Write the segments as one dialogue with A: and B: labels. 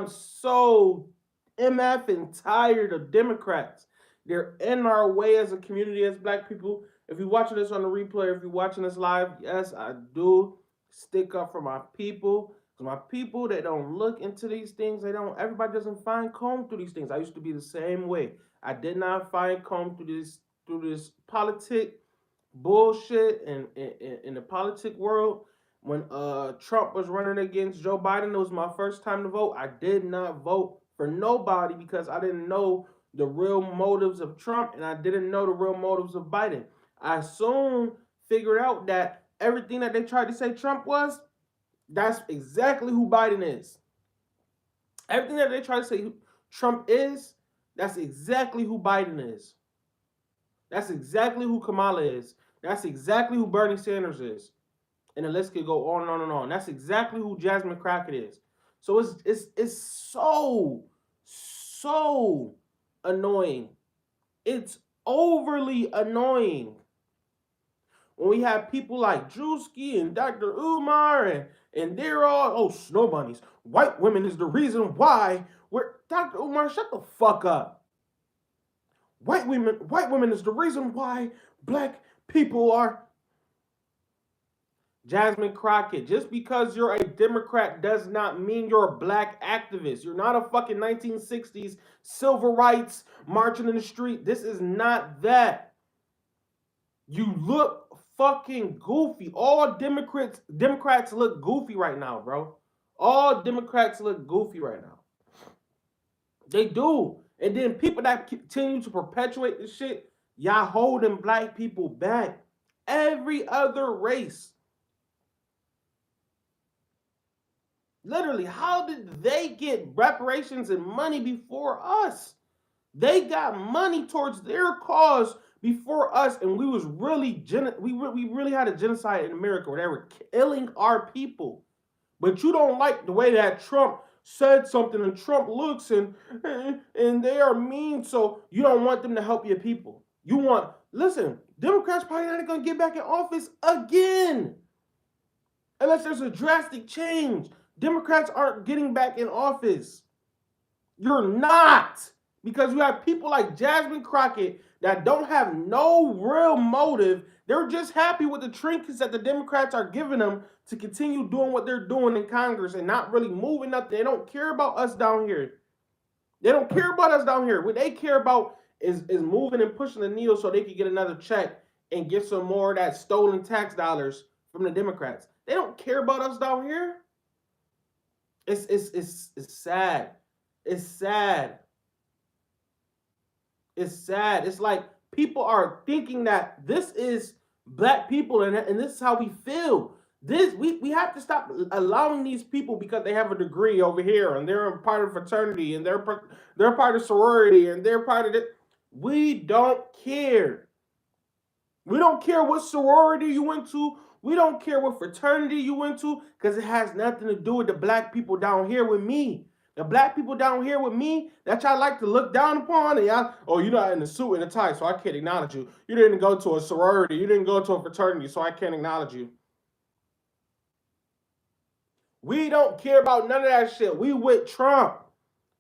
A: so MF and tired of Democrats. They're in our way as a community, as black people. If you're watching this on the replay, if you're watching this live, yes, I do stick up for my people. Because my people, they don't look into these things. Everybody doesn't find comb through these things. I used to be the same way. I did not find comb through this politic bullshit in the politic world. When Trump was running against Joe Biden, it was my first time to vote. I did not vote for nobody because I didn't know the real motives of Trump and I didn't know the real motives of Biden. I soon figured out that everything that they tried to say Trump was, that's exactly who Biden is. Everything that they try to say Trump is, that's exactly who Biden is. That's exactly who Kamala is. That's exactly who Bernie Sanders is. And the list could go on and on and on. That's exactly who Jasmine Crockett is. So it's so annoying. It's overly annoying when we have people like Drewski and Dr. Umar and they're all, oh, snow bunnies. White women is the reason why we're Dr. Umar, shut the fuck up. White women is the reason why black people are. Jasmine Crockett, just because you're a Democrat does not mean you're a black activist. You're not a fucking 1960s civil rights marching in the street. This is not that. You look fucking goofy. All Democrats look goofy right now, bro. All Democrats look goofy right now. They do. And then people that continue to perpetuate this shit, y'all holding black people back. Every other race. Literally, how did they get reparations and money before us? They got money towards their cause before us, and we really had a genocide in America where they were killing our people. But you don't like the way that Trump said something, and Trump looks and they are mean, so you don't want them to help your people. Listen, Democrats probably not going to get back in office again unless there's a drastic change. Democrats aren't getting back in office. You're not. Because you have people like Jasmine Crockett that don't have no real motive. They're just happy with the trinkets that the Democrats are giving them to continue doing what they're doing in Congress and not really moving up. They don't care about us down here. They don't care about us down here. What they care about is moving and pushing the needle so they can get another check and get some more of that stolen tax dollars from the Democrats. They don't care about us down here. It's sad. It's sad. It's sad. It's like people are thinking that this is black people and this is how we feel. We have to stop allowing these people because they have a degree over here and they're a part of fraternity and they're part of sorority and they're part of it. We don't care. We don't care what sorority you went to. We don't care what fraternity you went to because it has nothing to do with the black people down here with me. The black people down here with me that y'all like to look down upon, and y'all, oh, you're not in a suit and a tie, so I can't acknowledge you. You didn't go to a sorority. You didn't go to a fraternity, so I can't acknowledge you. We don't care about none of that shit. We with Trump.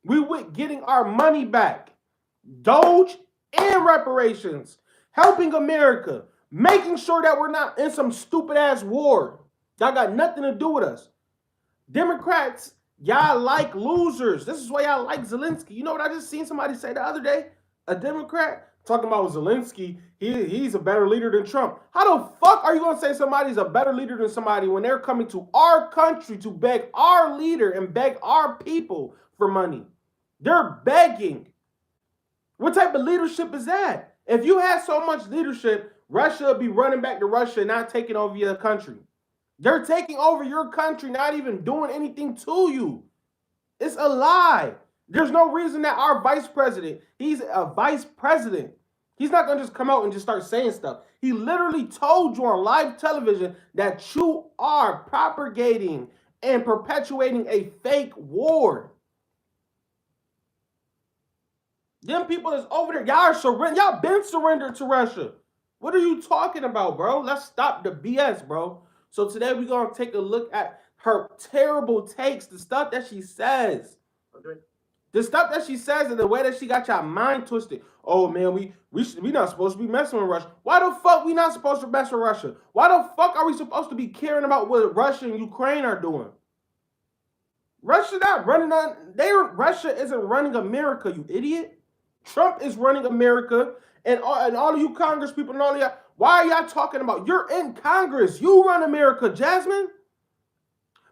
A: We with getting our money back. Doge and reparations. Helping America. Making sure that we're not in some stupid ass war. Y'all got nothing to do with us. Democrats, y'all like losers. This is why y'all like Zelensky. You know what I just seen somebody say the other day? A Democrat talking about Zelensky. He's a better leader than Trump. How the fuck are you going to say somebody's a better leader than somebody when they're coming to our country to beg our leader and beg our people for money? They're begging. What type of leadership is that? If you had so much leadership, Russia would be running back to Russia and not taking over your country. They're taking over your country, not even doing anything to you. It's a lie. There's no reason that our vice president, he's a vice president. He's not going to just come out and just start saying stuff. He literally told you on live television that you are propagating and perpetuating a fake war. Them people that's over there, y'all been surrendered to Russia. What are you talking about, bro? Let's stop the BS, bro. So today we're going to take a look at her terrible takes, the stuff that she says. The stuff that she says and the way that she got your mind twisted. Oh man, we not supposed to be messing with Russia. Why the fuck we not supposed to mess with Russia? Why the fuck are we supposed to be caring about what Russia and Ukraine are doing? Russia not running on. Russia isn't running America, you idiot. Trump is running America, and all of you Congress people and all of y'all. Why are y'all talking about? You're in Congress. You run America, Jasmine.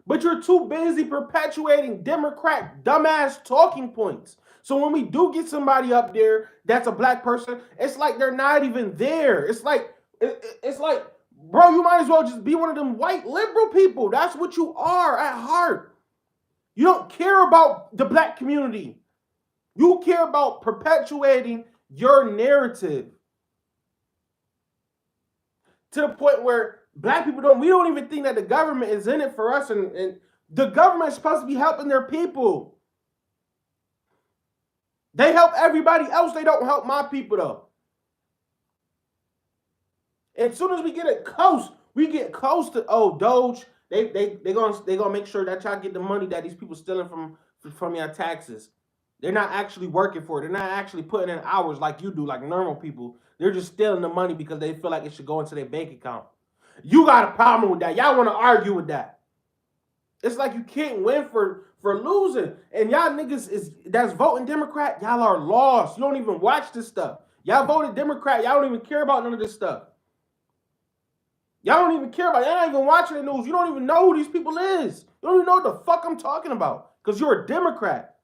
A: But you're too busy perpetuating Democrat dumbass talking points. So when we do get somebody up there that's a black person, it's like they're not even there. It's like, bro, you might as well just be one of them white liberal people. That's what you are at heart. You don't care about the black community. You care about perpetuating your narrative. To the point where black people we don't even think that the government is in it for us, and the government is supposed to be helping their people. They help everybody else. They don't help my people though. And as soon as we get close to Doge. They gonna make sure that y'all get the money that these people stealing from your taxes. They're not actually working for it. They're not actually putting in hours like you do, like normal people. They're just stealing the money because they feel like it should go into their bank account. You got a problem with that. Y'all want to argue with that. It's like you can't win for losing. And y'all niggas that's voting Democrat, y'all are lost. You don't even watch this stuff. Y'all voted Democrat. Y'all don't even care about none of this stuff. Y'all don't even care about it. Y'all not even watching the news. You don't even know who these people is. You don't even know what the fuck I'm talking about because you're a Democrat.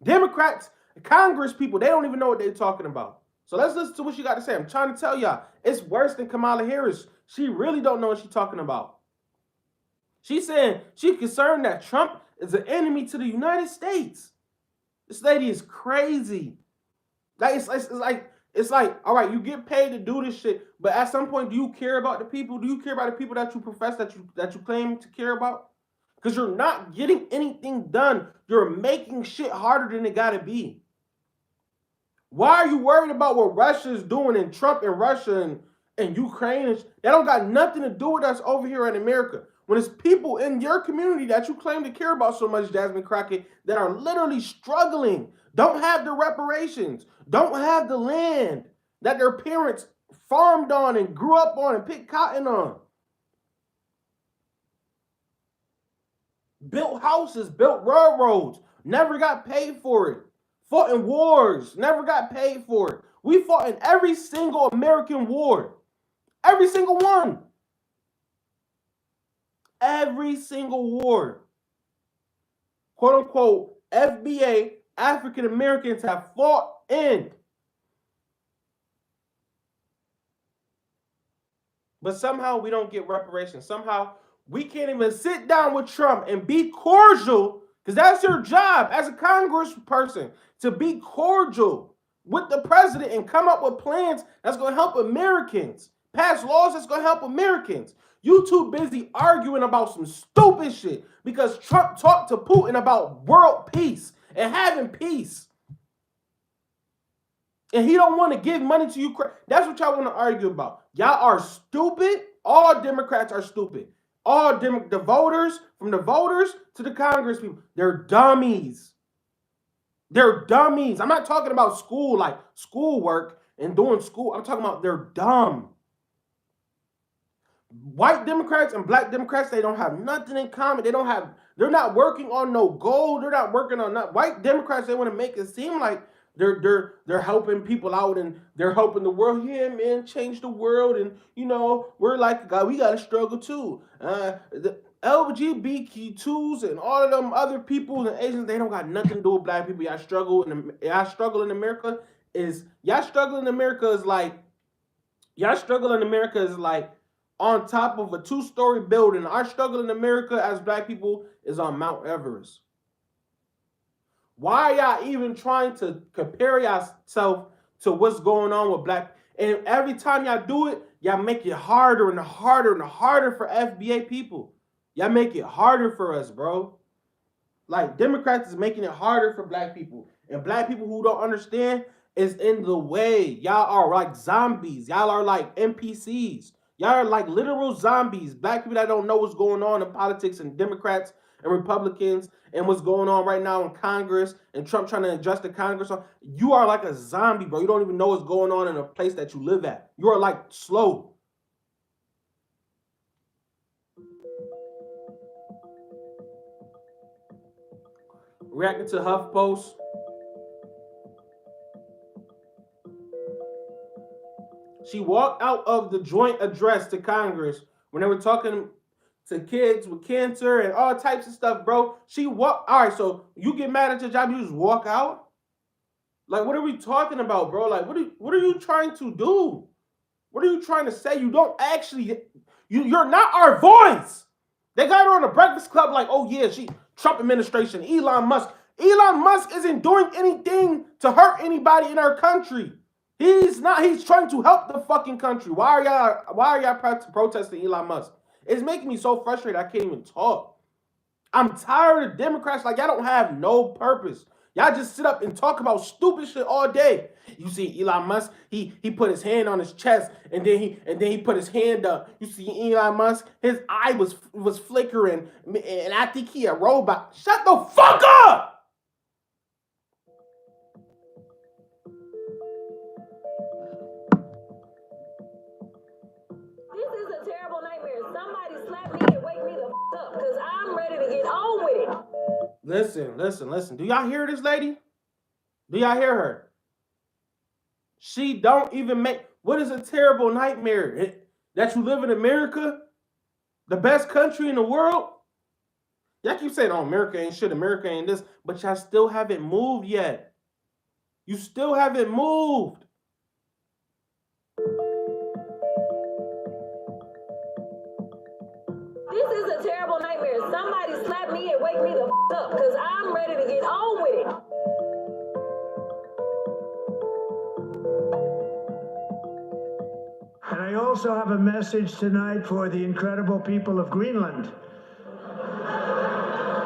A: Democrats, Congress people, they don't even know what they're talking about. So let's listen to what she got to say. I'm trying to tell y'all, it's worse than Kamala Harris. She really don't know what she's talking about. She's saying she's concerned that Trump is an enemy to the United States. This lady is crazy. Like it's like, all right, you get paid to do this shit, but at some point, do you care about the people? Do you care about the people that you profess that you claim to care about? Because you're not getting anything done. You're making shit harder than it gotta be. Why are you worried about what Russia is doing and Trump and Russia and Ukraine? That don't got nothing to do with us over here in America. When it's people in your community that you claim to care about so much, Jasmine Crockett, that are literally struggling, don't have the reparations, don't have the land that their parents farmed on and grew up on and picked cotton on. Built houses, built railroads, never got paid for it. Fought in wars, never got paid for it. We fought in every single American war. Every single one. Every single war. Quote unquote, FBA, African Americans have fought in. But somehow we don't get reparations. Somehow we can't even sit down with Trump and be cordial, because that's your job as a congressperson, to be cordial with the president and come up with plans that's going to help Americans, pass laws that's going to help Americans. You too busy arguing about some stupid shit because Trump talked to Putin about world peace and having peace. And he don't want to give money to Ukraine. That's what y'all want to argue about. Y'all are stupid. All Democrats are stupid. All the voters, from the voters to the Congress people, they're dummies. They're dummies. I'm not talking about school, like schoolwork and doing school. I'm talking about they're dumb. White Democrats and black Democrats, they don't have nothing in common. They're not working on no goal. They're not working on nothing. White Democrats, they want to make it seem like they're helping people out and they're helping the world. Yeah, man, change the world. And, you know, we're like, God, we got to struggle too. The LGBTQs and all of them other people and Asians, they don't got nothing to do with black people. Y'all struggle in America is like on top of a 2-story building. Our struggle in America as black people is on Mount Everest. Why are y'all even trying to compare yourself to what's going on with black? And every time y'all do it, y'all make it harder and harder and harder for FBA people. Y'all make it harder for us, bro. Like, Democrats is making it harder for black people. And black people who don't understand is in the way. Y'all are like zombies. Y'all are like NPCs. Y'all are like literal zombies. Black people that don't know what's going on in politics and Democrats and Republicans and what's going on right now in Congress and Trump trying to adjust the Congress, you are like a zombie, bro. You don't even know what's going on in a place that you live at. You are like slow. Reacting to HuffPost. She walked out of the joint address to Congress when they were talking to kids with cancer and all types of stuff, bro. She walked. All right, so you get mad at your job, you just walk out. Like, what are we talking about, bro? Like, what are you trying to do? What are you trying to say? You don't actually. You're not our voice. They got her on the Breakfast Club, like, oh yeah, Trump administration, Elon Musk. Elon Musk isn't doing anything to hurt anybody in our country. He's not. He's trying to help the fucking country. Why are y'all protesting Elon Musk? It's making me so frustrated I can't even talk. I'm tired of Democrats. Like, y'all don't have no purpose. Y'all just sit up and talk about stupid shit all day. You see Elon Musk, he put his hand on his chest and then he put his hand up. You see Elon Musk, his eye was flickering and I think he a robot. Shut the fuck up! Listen. Do y'all hear this lady? Do y'all hear her? She don't even make... What is a terrible nightmare? That you live in America? The best country in the world? Y'all keep saying, oh, America ain't shit, America ain't this, but y'all still haven't moved yet. You still haven't moved.
B: This is a terrible nightmare. Somebody slap me and wake me the up, because I'm ready to get on with it.
C: And I also have a message tonight for the incredible people of Greenland.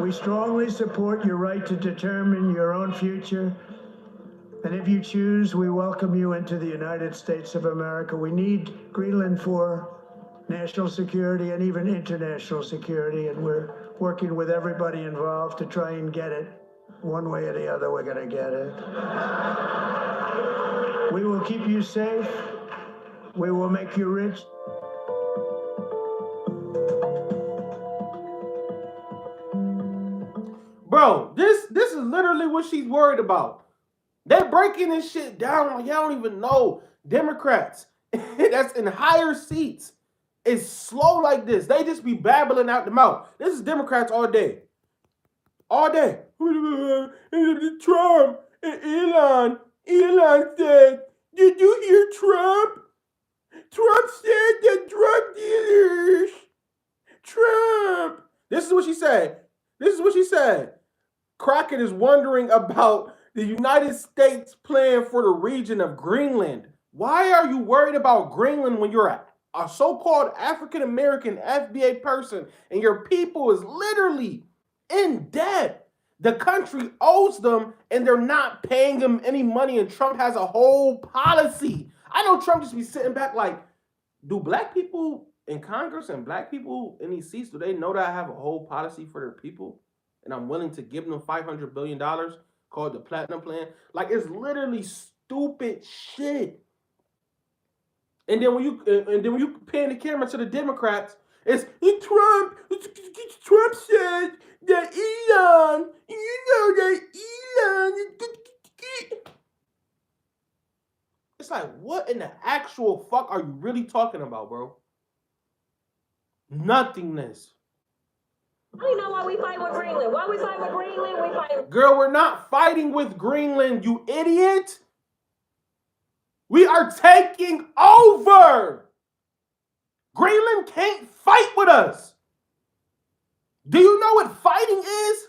C: We strongly support your right to determine your own future. And if you choose, we welcome you into the United States of America. We need Greenland for national security and even international security. And we're working with everybody involved to try and get it. One way or the other, we're going to get it. We will keep you safe. We will make you rich.
A: Bro, this is literally what she's worried about. They're breaking this shit down like y'all don't even know. Democrats that's in higher seats is slow like this. They just be babbling out the mouth. This is Democrats all day. All day. Trump and Elon said, did you hear Trump? Trump said that drug dealers. Trump. This is what she said. Crockett is wondering about the United States plan for the region of Greenland. Why are you worried about Greenland when you're a so-called African-American FBA person and your people is literally in debt? The country owes them and they're not paying them any money, and Trump has a whole policy. I know Trump just be sitting back like, do black people in Congress and black people in these seats, do they know that I have a whole policy for their people? And I'm willing to give them $500 billion called the Platinum Plan? Like, it's literally stupid shit. And then when you pan the camera to the Democrats, it's Trump. Trump said that Elon, It's like, what in the actual fuck are you really talking about, bro? Nothingness.
B: I don't know why we fight with Greenland. Why we fight with Greenland? We fight.
A: Girl, we're not fighting with Greenland, you idiot. We are taking over. Greenland can't fight with us. Do you know what fighting is?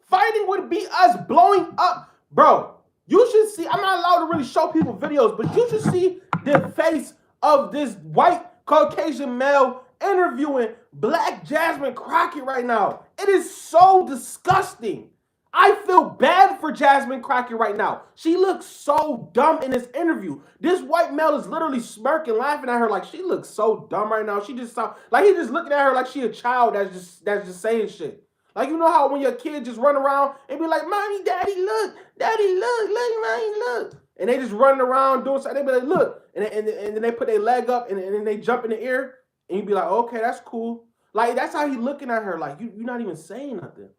A: Fighting would be us blowing up. Bro, you should see, I'm not allowed to really show people videos, but you should see the face of this white Caucasian male interviewing black Jasmine Crockett right now. It is so disgusting. I feel bad for Jasmine Crockett right now. She looks so dumb in this interview. This white male is literally smirking, laughing at her like she looks so dumb right now. She just sound like he just looking at her like she a child that's just saying shit. Like, you know how when your kid just run around and be like, "Mommy, Daddy, look, Mommy, look," and they just running around doing something. They be like, "Look," and then they put their leg up and then they jump in the air, and you be like, "Okay, that's cool." Like, that's how he looking at her. Like, you're not even saying nothing.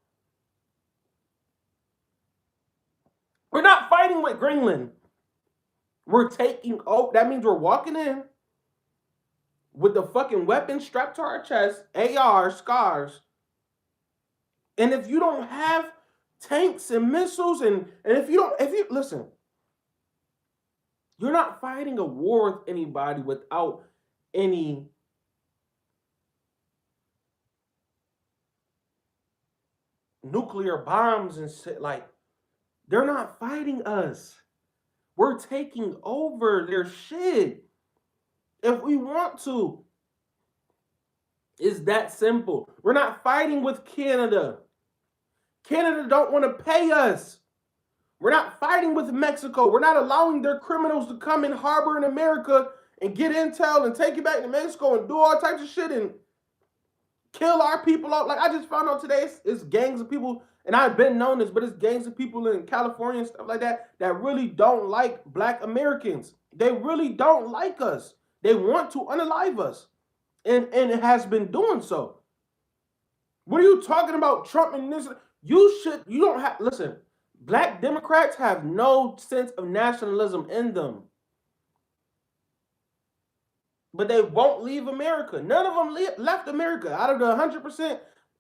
A: We're not fighting with Greenland. We're taking, that means we're walking in with the fucking weapon strapped to our chest, AR, scars. And if you don't have tanks and missiles, and if you listen, you're not fighting a war with anybody without any nuclear bombs and shit. Like, they're not fighting us. We're taking over their shit if we want to. It's that simple. We're not fighting with Canada. Canada don't want to pay us. We're not fighting with Mexico. We're not allowing their criminals to come and harbor in America and get intel and take it back to Mexico and do all types of shit and kill our people out. Like, I just found out today, it's gangs of people, and I've been known this, but it's gangs of people in California and stuff like that really don't like Black Americans. They really don't like us. They want to unalive us, and it has been doing so. What are you talking about, Trump and this? You don't have, listen, Black Democrats have no sense of nationalism in them. But they won't leave America. None of them left America. Out of the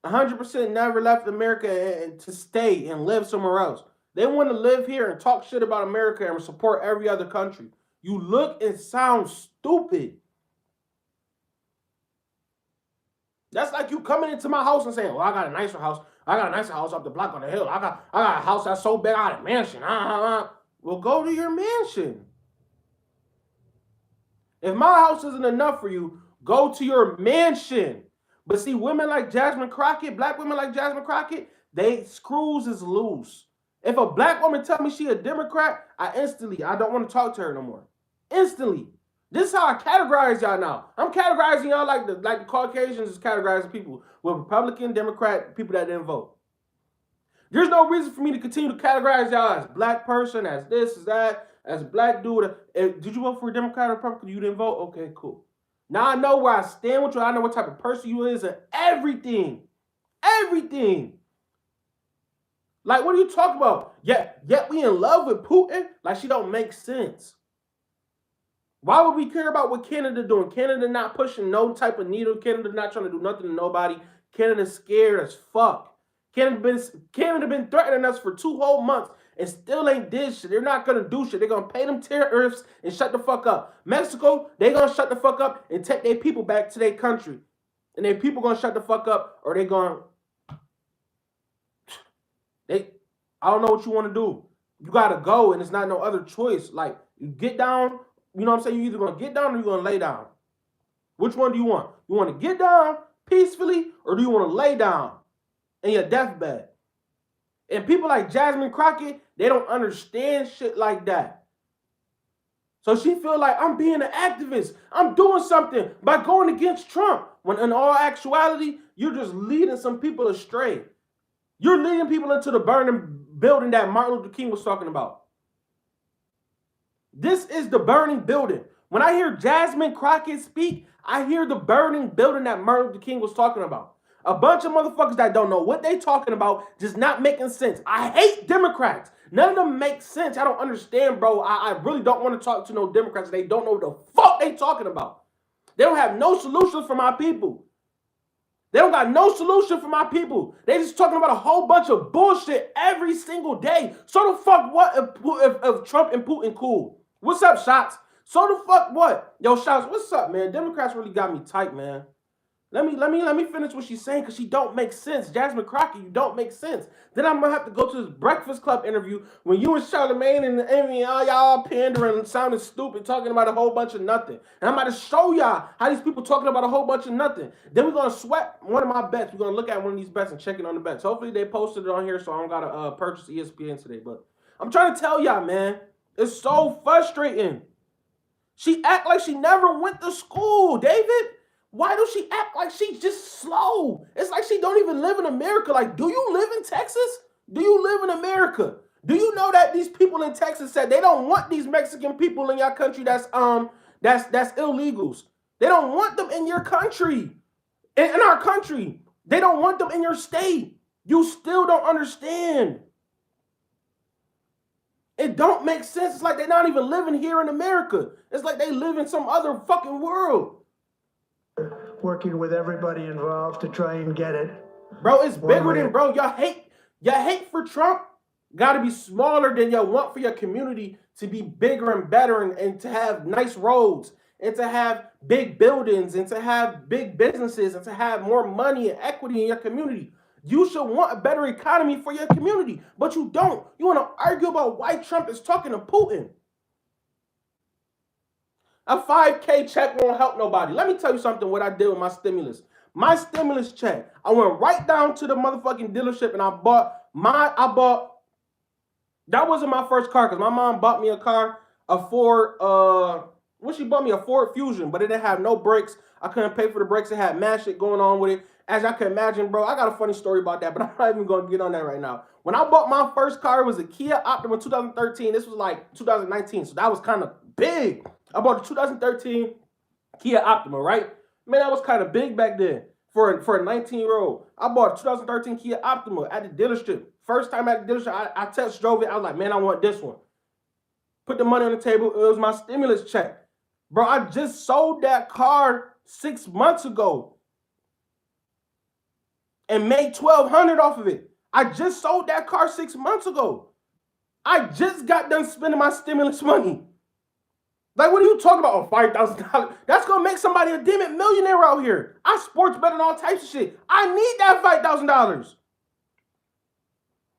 A: 100% never left America and to stay and live somewhere else. They want to live here and talk shit about America and support every other country. You look and sound stupid. That's like you coming into my house and saying, "Well, I got a nicer house. I got a nicer house up the block on the hill. I got a house that's so big, I got a mansion." Well, go to your mansion. If my house isn't enough for you, go to your mansion. But see, women like Jasmine Crockett, Black women like Jasmine Crockett, they screws is loose. If a Black woman tell me she a Democrat, I don't want to talk to her no more. Instantly. This is how I categorize y'all now. I'm categorizing y'all like the Caucasians is categorizing people with Republican, Democrat, people that didn't vote. There's no reason for me to continue to categorize y'all as Black person, as this, as that, as a Black dude. Did you vote for a Democrat or Republican? You didn't vote? Okay, cool. Now I know where I stand with you. I know what type of person you is and everything. Everything. Like, what are you talking about? Yet we in love with Putin? Like, she don't make sense. Why would we care about what Canada doing? Canada not pushing no type of needle. Canada not trying to do nothing to nobody. Canada's scared as fuck. Canada been threatening us for 2 whole months and still ain't did shit. They're not gonna do shit. They're gonna pay them tariffs and shut the fuck up. Mexico, they gonna shut the fuck up and take their people back to their country. And their people gonna shut the fuck up, or they gonna I don't know what you want to do. You gotta go, and it's not no other choice. Like, you get down. You know what I'm saying? You either gonna get down or you're gonna lay down. Which one do you want? You want to get down peacefully, or do you want to lay down in your deathbed? And people like Jasmine Crockett, they don't understand shit like that. So she feel like, I'm being an activist. I'm doing something by going against Trump. When in all actuality, you're just leading some people astray. You're leading people into the burning building that Martin Luther King was talking about. This is the burning building. When I hear Jasmine Crockett speak, I hear the burning building that Martin Luther King was talking about. A bunch of motherfuckers that don't know what they talking about, just not making sense. I hate Democrats. None of them make sense. I don't understand, bro. I really don't want to talk to no Democrats. They don't know what the fuck they talking about. They don't have no solutions for my people. They don't got no solution for my people. They just talking about a whole bunch of bullshit every single day. So the fuck what if Trump and Putin cool? What's up, Shots? So the fuck what? Yo, Shots, what's up, man? Democrats really got me tight, man. Let me finish what she's saying, because she don't make sense. Jasmine Crockett, you don't make sense. Then I'm gonna have to go to this Breakfast Club interview when you and Charlamagne and Amy, y'all pandering and sounding stupid, talking about a whole bunch of nothing. And I'm about to show y'all how these people talking about a whole bunch of nothing. Then we're gonna sweat one of my bets. We're gonna look at one of these bets and check it on the bets. Hopefully they posted it on here, so I don't gotta purchase ESPN today. But I'm trying to tell y'all, man, it's so frustrating. She act like she never went to school, David. Why does she act like she's just slow? It's like she don't even live in America. Like, do you live in Texas? Do you live in America? Do you know that these people in Texas said they don't want these Mexican people in your country that's illegals? They don't want them in your country. In our country. They don't want them in your state. You still don't understand. It don't make sense. It's like they're not even living here in America. It's like they live in some other fucking world.
C: Working with everybody involved to try and get it.
A: Bro, it's bigger than, bro. Your hate for Trump got to be smaller than your want for your community to be bigger and better, and to have nice roads, and to have big buildings, and to have big businesses, and to have more money and equity in your community. You should want a better economy for your community, but you don't. You want to argue about why Trump is talking to Putin. A 5K check won't help nobody. Let me tell you something, what I did with my stimulus. My stimulus check, I went right down to the motherfucking dealership and I bought, that wasn't my first car, because my mom bought me a car, a Ford, she bought me a Ford Fusion, but it didn't have no brakes. I couldn't pay for the brakes. It had mad shit going on with it. As I can imagine, bro, I got a funny story about that, but I'm not even going to get on that right now. When I bought my first car, it was a Kia Optima 2013. This was like 2019, so that was kind of big. I bought a 2013 Kia Optima, right? Man, that was kind of big back then for a 19-year-old. I bought a 2013 Kia Optima at the dealership. First time at the dealership, I test drove it. I was like, man, I want this one. Put the money on the table. It was my stimulus check. Bro, I just sold that car 6 months ago and made $1,200 off of it. I just sold that car 6 months ago. I just got done spending my stimulus money. Like, what are you talking about? Oh, $5,000. That's going to make somebody a damn millionaire out here. I sports bet on all types of shit. I need that $5,000.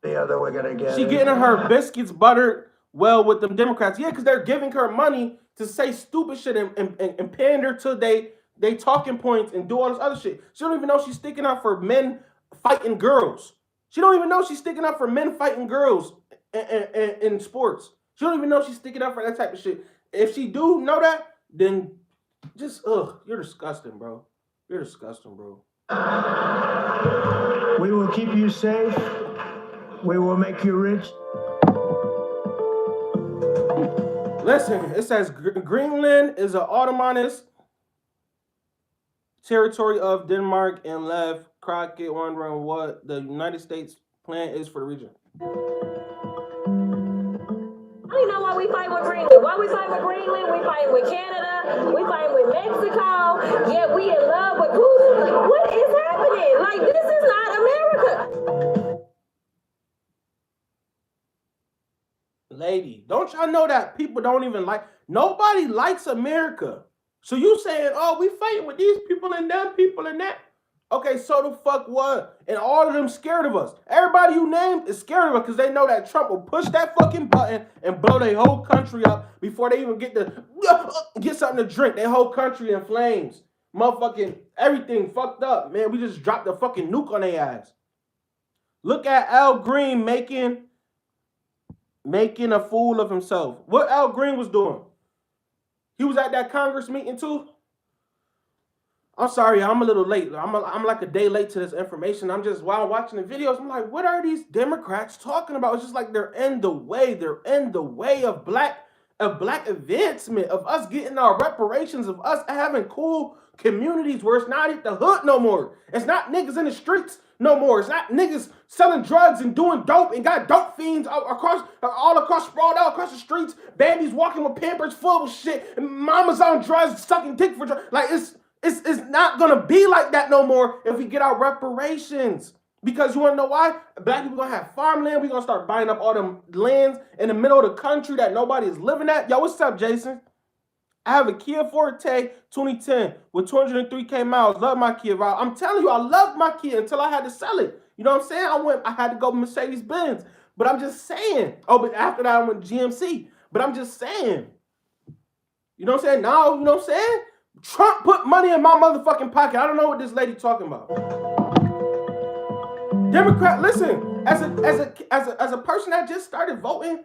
C: The other we're going to get.
A: She getting her biscuits buttered well with them Democrats. Yeah, because they're giving her money to say stupid shit and pander to they talking points and do all this other shit. She don't even know she's sticking up for men fighting girls. She don't even know she's sticking up for men fighting girls in sports. She don't even know she's sticking up for that type of shit. If she do know that, then just, you're disgusting, bro. You're disgusting, bro.
C: We will keep you safe. We will make you rich.
A: Listen, it says Greenland is an autonomous territory of Denmark and left Crockett wondering what the United States plan is for the region.
B: You know why we fight with Greenland? Why we fight with Greenland? We fight with Canada. We fight with Mexico. Yet we in love with Putin. What is happening? Like, this is not America.
A: Lady, don't y'all know that people don't even like, nobody likes America. So you saying, oh, we fighting with these people and them people and that. Okay, so the fuck what? And all of them scared of us. Everybody you named is scared of us because they know that Trump will push that fucking button and blow their whole country up before they even get something to drink. Their whole country in flames. Motherfucking everything fucked up, man. We just dropped a fucking nuke on their ass. Look at Al Green making a fool of himself. What Al Green was doing? He was at that Congress meeting too. I'm sorry, I'm a little late. I'm like a day late to this information. I'm just, while watching the videos, I'm like, what are these Democrats talking about? It's just like they're in the way. They're in the way of black advancement, of us getting our reparations, of us having cool communities where it's not at the hood no more. It's not niggas in the streets no more. It's not niggas selling drugs and doing dope and got dope fiends all across sprawled out across the streets. Babies walking with Pampers full of shit. And mamas on drugs sucking dick for drugs. Like, it's not going to be like that no more if we get our reparations. Because you want to know why? Black people going to have farmland. We're going to start buying up all them lands in the middle of the country that nobody is living at. Yo, what's up, Jason? I have a Kia Forte 2010 with 203K miles. Love my Kia. I'm telling you, I loved my Kia until I had to sell it. You know what I'm saying? I had to go Mercedes Benz. But I'm just saying. Oh, but after that I went GMC. But I'm just saying. You know what I'm saying? Now, you know what I'm saying? Trump put money in my motherfucking pocket. I don't know what this lady talking about. Democrat, listen, as a person that just started voting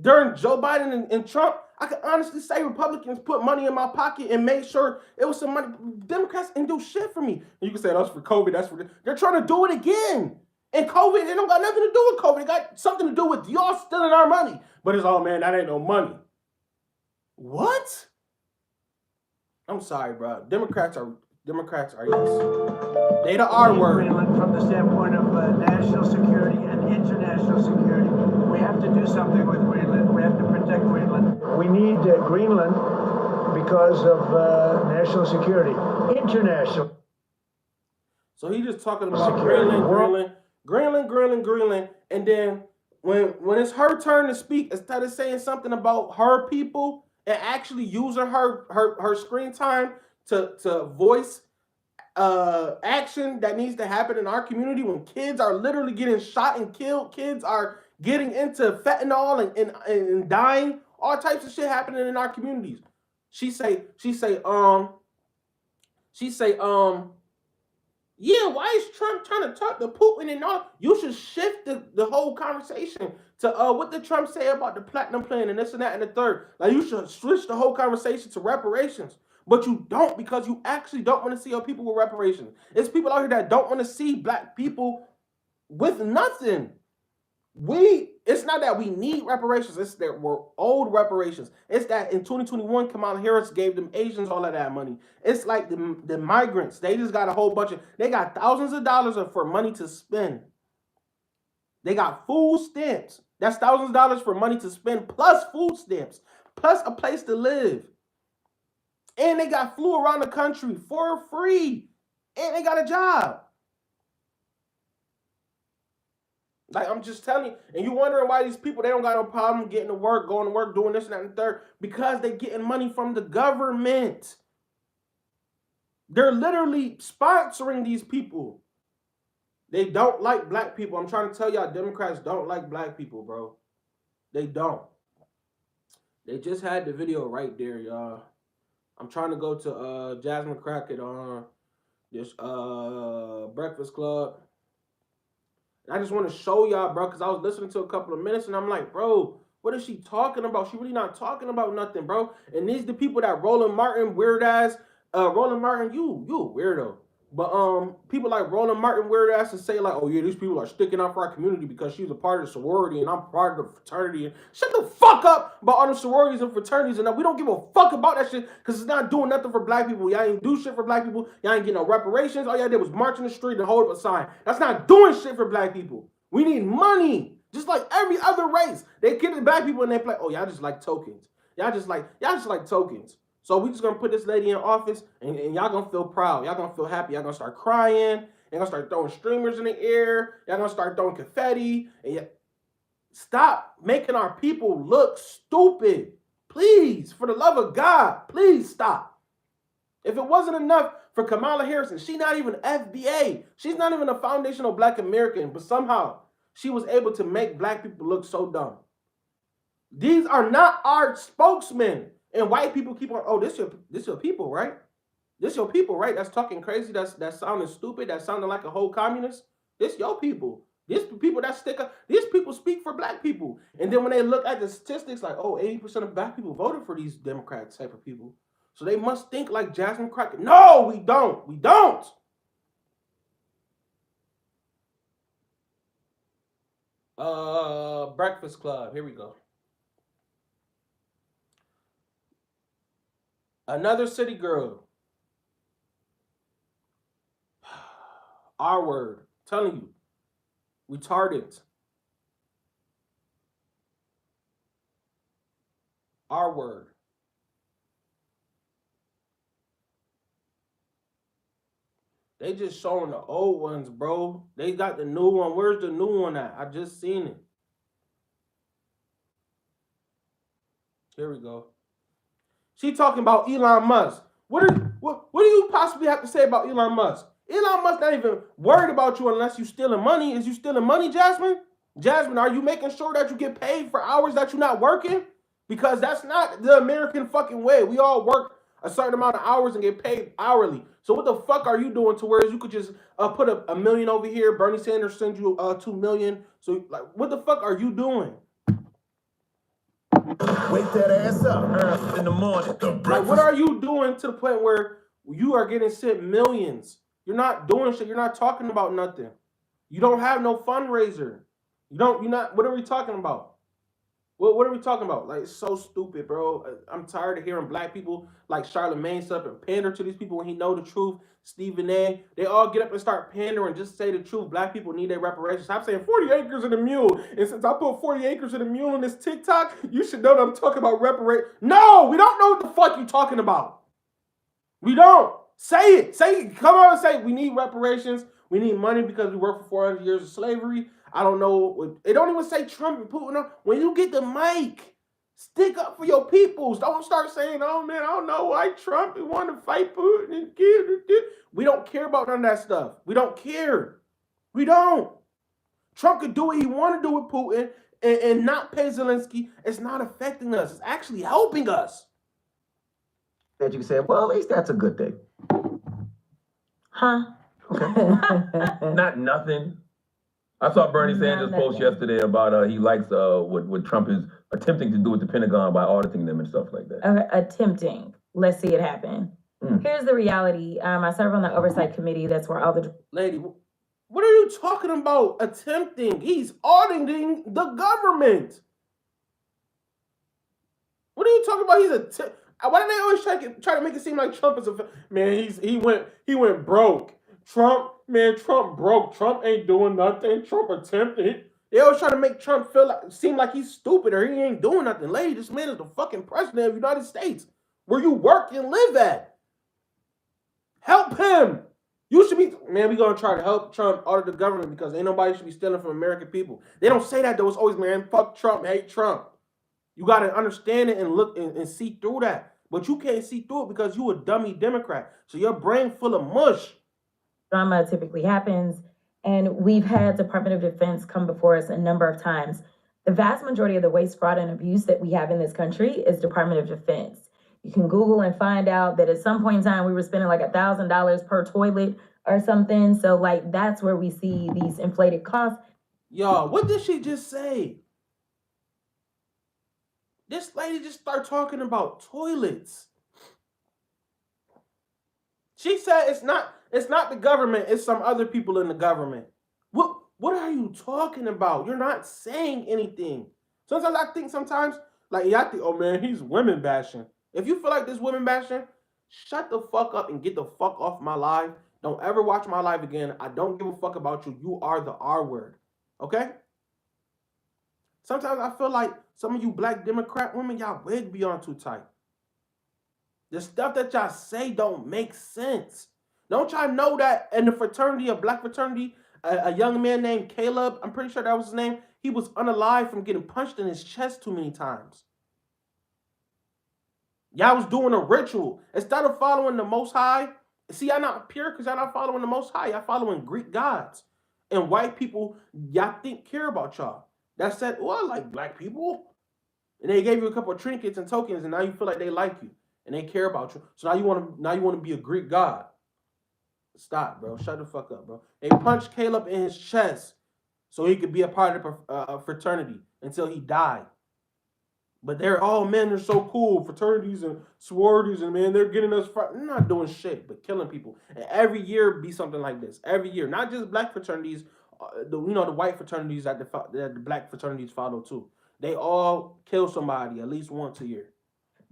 A: during Joe Biden and Trump, I can honestly say Republicans put money in my pocket and made sure it was some money. Democrats didn't do shit for me. And you can say that's for COVID, that's for they're trying to do it again. And COVID, it don't got nothing to do with COVID. It got something to do with y'all stealing our money. But it's all, man, that ain't no money. What? I'm sorry, bro. Democrats are yes. They the R word.
C: From the standpoint of national security and international security, we have to do something with Greenland. We have to protect Greenland. We need Greenland because of national security, international.
A: So he just talking about Greenland, and then when it's her turn to speak, instead of saying something about her people and actually using her screen time to voice action that needs to happen in our community when kids are literally getting shot and killed, kids are getting into fentanyl and dying, all types of shit happening in our communities. She say, yeah, why is Trump trying to talk to Putin and all? You should shift the whole conversation to what did Trump say about the platinum plan and this and that and the third. Like, you should switch the whole conversation to reparations. But you don't, because you actually don't want to see our people with reparations. It's people out here that don't want to see black people with nothing. It's not that we need reparations. It's that we're owed reparations. It's that in 2021, Kamala Harris gave them Asians all of that money. It's like the migrants. They just got a whole bunch of, they got thousands of dollars for money to spend. They got food stamps. That's thousands of dollars for money to spend, plus food stamps, plus a place to live. And they got flew around the country for free. And they got a job. Like, I'm just telling you, and you wondering why these people, they don't got no problem getting to work, going to work, doing this and that and the third, because they getting money from the government. They're literally sponsoring these people. They don't like black people. I'm trying to tell y'all, Democrats don't like black people, bro. They don't. They just had the video right there, y'all. I'm trying to go to Jasmine Crockett on this Breakfast Club. I just want to show y'all, bro, because I was listening to a couple of minutes and I'm like, bro, what is she talking about? She really not talking about nothing, bro. And these the people that Roland Martin, weird ass, Roland Martin, you a weirdo. But people like Roland Martin, weird ass, and say like, oh yeah, these people are sticking up for our community because she's a part of the sorority and I'm part of the fraternity. And shut the fuck up about all the sororities and fraternities, and we don't give a fuck about that shit because it's not doing nothing for black people. Y'all ain't do shit for black people. Y'all ain't getting no reparations. All y'all did was march in the street and hold up a sign. That's not doing shit for black people. We need money, just like every other race. They get the black people and they play, oh, y'all just like tokens. Y'all just like tokens. So we just gonna put this lady in office, and y'all gonna feel proud. Y'all gonna feel happy. Y'all gonna start crying. Y'all gonna start throwing streamers in the air. Y'all gonna start throwing confetti. And stop making our people look stupid. Please, for the love of God, please stop. If it wasn't enough for Kamala Harris, and she's not even FBA. She's not even a foundational black American, but somehow she was able to make black people look so dumb. These are not our spokesmen. And white people keep on, oh, this your people, right? This your people, right? That's talking crazy. That's sounding stupid. That sounding like a whole communist. This your people. These people that stick up, these people speak for black people. And then when they look at the statistics, like, oh, 80% of black people voted for these Democrat type of people. So they must think like Jasmine Crockett. No, we don't. We don't. Breakfast Club. Here we go. Another city girl. R word. I'm telling you. Retarded. R word. They just showing the old ones, bro. They got the new one. Where's the new one at? I just seen it. Here we go. She talking about Elon Musk. What do you possibly have to say about Elon Musk? Elon Musk not even worried about you unless you stealing money. Is you stealing money, Jasmine? Jasmine, are you making sure that you get paid for hours that you're not working? Because that's not the American fucking way. We all work a certain amount of hours and get paid hourly. So what the fuck are you doing to where you could just put a million over here? Bernie Sanders sends you 2 million. So like, what the fuck are you doing?
D: Wake that ass up in the morning.
A: Like, what are you doing to the point where you are getting sent millions? You're not doing shit. You're not talking about nothing. You don't have no fundraiser. You're not. What are we talking about? What are we talking about? Like, it's so stupid, bro. I'm tired of hearing black people like Charlamagne sit up and pander to these people when he know the truth. Stephen A. They all get up and start pandering. Just say the truth. Black people need their reparations. I'm saying 40 acres and a mule. And since I put 40 acres and a mule in this TikTok, you should know that I'm talking about reparations. No, we don't know what the fuck you talking about. We don't. Say it. Say it. Come on and say it. We need reparations. We need money because we worked for 400 years of slavery. I don't know. It don't even say Trump and Putin. When you get the mic, stick up for your peoples. Don't start saying, oh man, I don't know why Trump wanted to fight Putin and get. We don't care about none of that stuff. We don't care. We don't. Trump could do what he want to do with Putin and not pay Zelensky. It's not affecting us. It's actually helping us.
D: That you said, well, at least that's a good thing.
B: Huh?
D: Okay. Not nothing. I saw Bernie Sanders post yesterday about he likes what Trump is attempting to do with the Pentagon by auditing them and stuff like that.
B: Attempting. Let's see it happen. Here's the reality. I serve on the oversight committee. That's where all the
A: lady. What are you talking about? Attempting? He's auditing the government. What are you talking about? Why do they always try to make it seem like Trump is a man? He went broke. Trump broke. Trump ain't doing nothing. Trump attempted. They always try to make Trump seem like he's stupid or he ain't doing nothing. Lady, this man is the fucking president of the United States, where you work and live at. Help him. You should be, man, we're going to try to help Trump audit the government because ain't nobody should be stealing from American people. They don't say that though. It's always, man, fuck Trump, hate Trump. You got to understand it and look and see through that. But you can't see through it because you a dummy Democrat. So your brain full of mush.
B: Drama typically happens, and we've had Department of Defense come before us a number of times. The vast majority of the waste, fraud, and abuse that we have in this country is Department of Defense. You can Google and find out that at some point in time, we were spending like $1,000 per toilet or something. So like, that's where we see these inflated costs.
A: Y'all, what did she just say? This lady just started talking about toilets. She said it's not the government, it's some other people in the government. What are you talking about? You're not saying anything. Sometimes I think like, yeah, I think, oh man, he's women bashing. If you feel like this women bashing, shut the fuck up and get the fuck off my live. Don't ever watch my live again. I don't give a fuck about you. You are the R word. Okay? Sometimes I feel like some of you black Democrat women, y'all wig be on too tight. The stuff that y'all say don't make sense. Don't y'all know that in the fraternity, a black fraternity, a young man named Caleb, I'm pretty sure that was his name, he was unalive from getting punched in his chest too many times. Y'all was doing a ritual. Instead of following the Most High, see, y'all not pure because y'all not following the Most High. Y'all following Greek gods. And white people, y'all think care about y'all. That said, oh, I like black people. And they gave you a couple of trinkets and tokens, and now you feel like they like you. And they care about you. So now you want to be a Greek god. Stop, bro. Shut the fuck up, bro. They punched Caleb in his chest so he could be a part of the fraternity until he died. But men are so cool. Fraternities and sororities, and man, they're getting us. They're not doing shit, but killing people. And every year be something like this. Every year, not just black fraternities. The white fraternities that the black fraternities follow too. They all kill somebody at least once a year.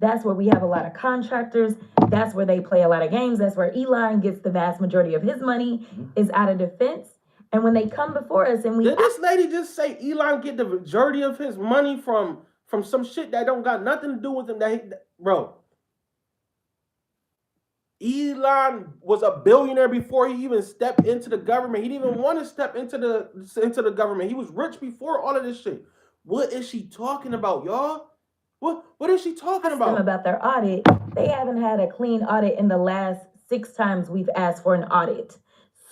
B: That's where we have a lot of contractors. That's where they play a lot of games. That's where Elon gets the vast majority of his money is out of defense. And when they come before us and
A: did this lady just say Elon get the majority of his money from some shit that don't got nothing to do with him? Bro, Elon was a billionaire before he even stepped into the government. He didn't even want to step into the government. He was rich before all of this shit. What is she talking about, y'all? What is she talking
B: them
A: about?
B: about their audit, they haven't had a clean audit in the last 6 times we've asked for an audit.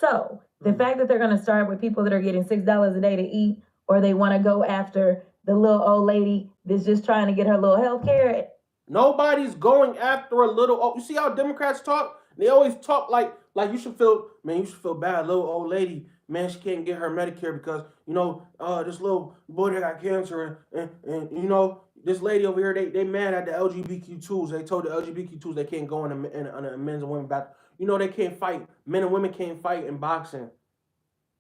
B: So the fact that they're going to start with people that are getting $6 a day to eat, or they want to go after the little old lady that's just trying to get her little health care.
A: Nobody's going after a little. Oh, you see how Democrats talk? They always talk like you should feel, man. You should feel bad, little old lady. Man, she can't get her Medicare because this little boy that got cancer, and this lady over here. They mad at the LGBTQs. They told the LGBTQs they can't go in a men's and women's battle. They can't fight. Men and women can't fight in boxing.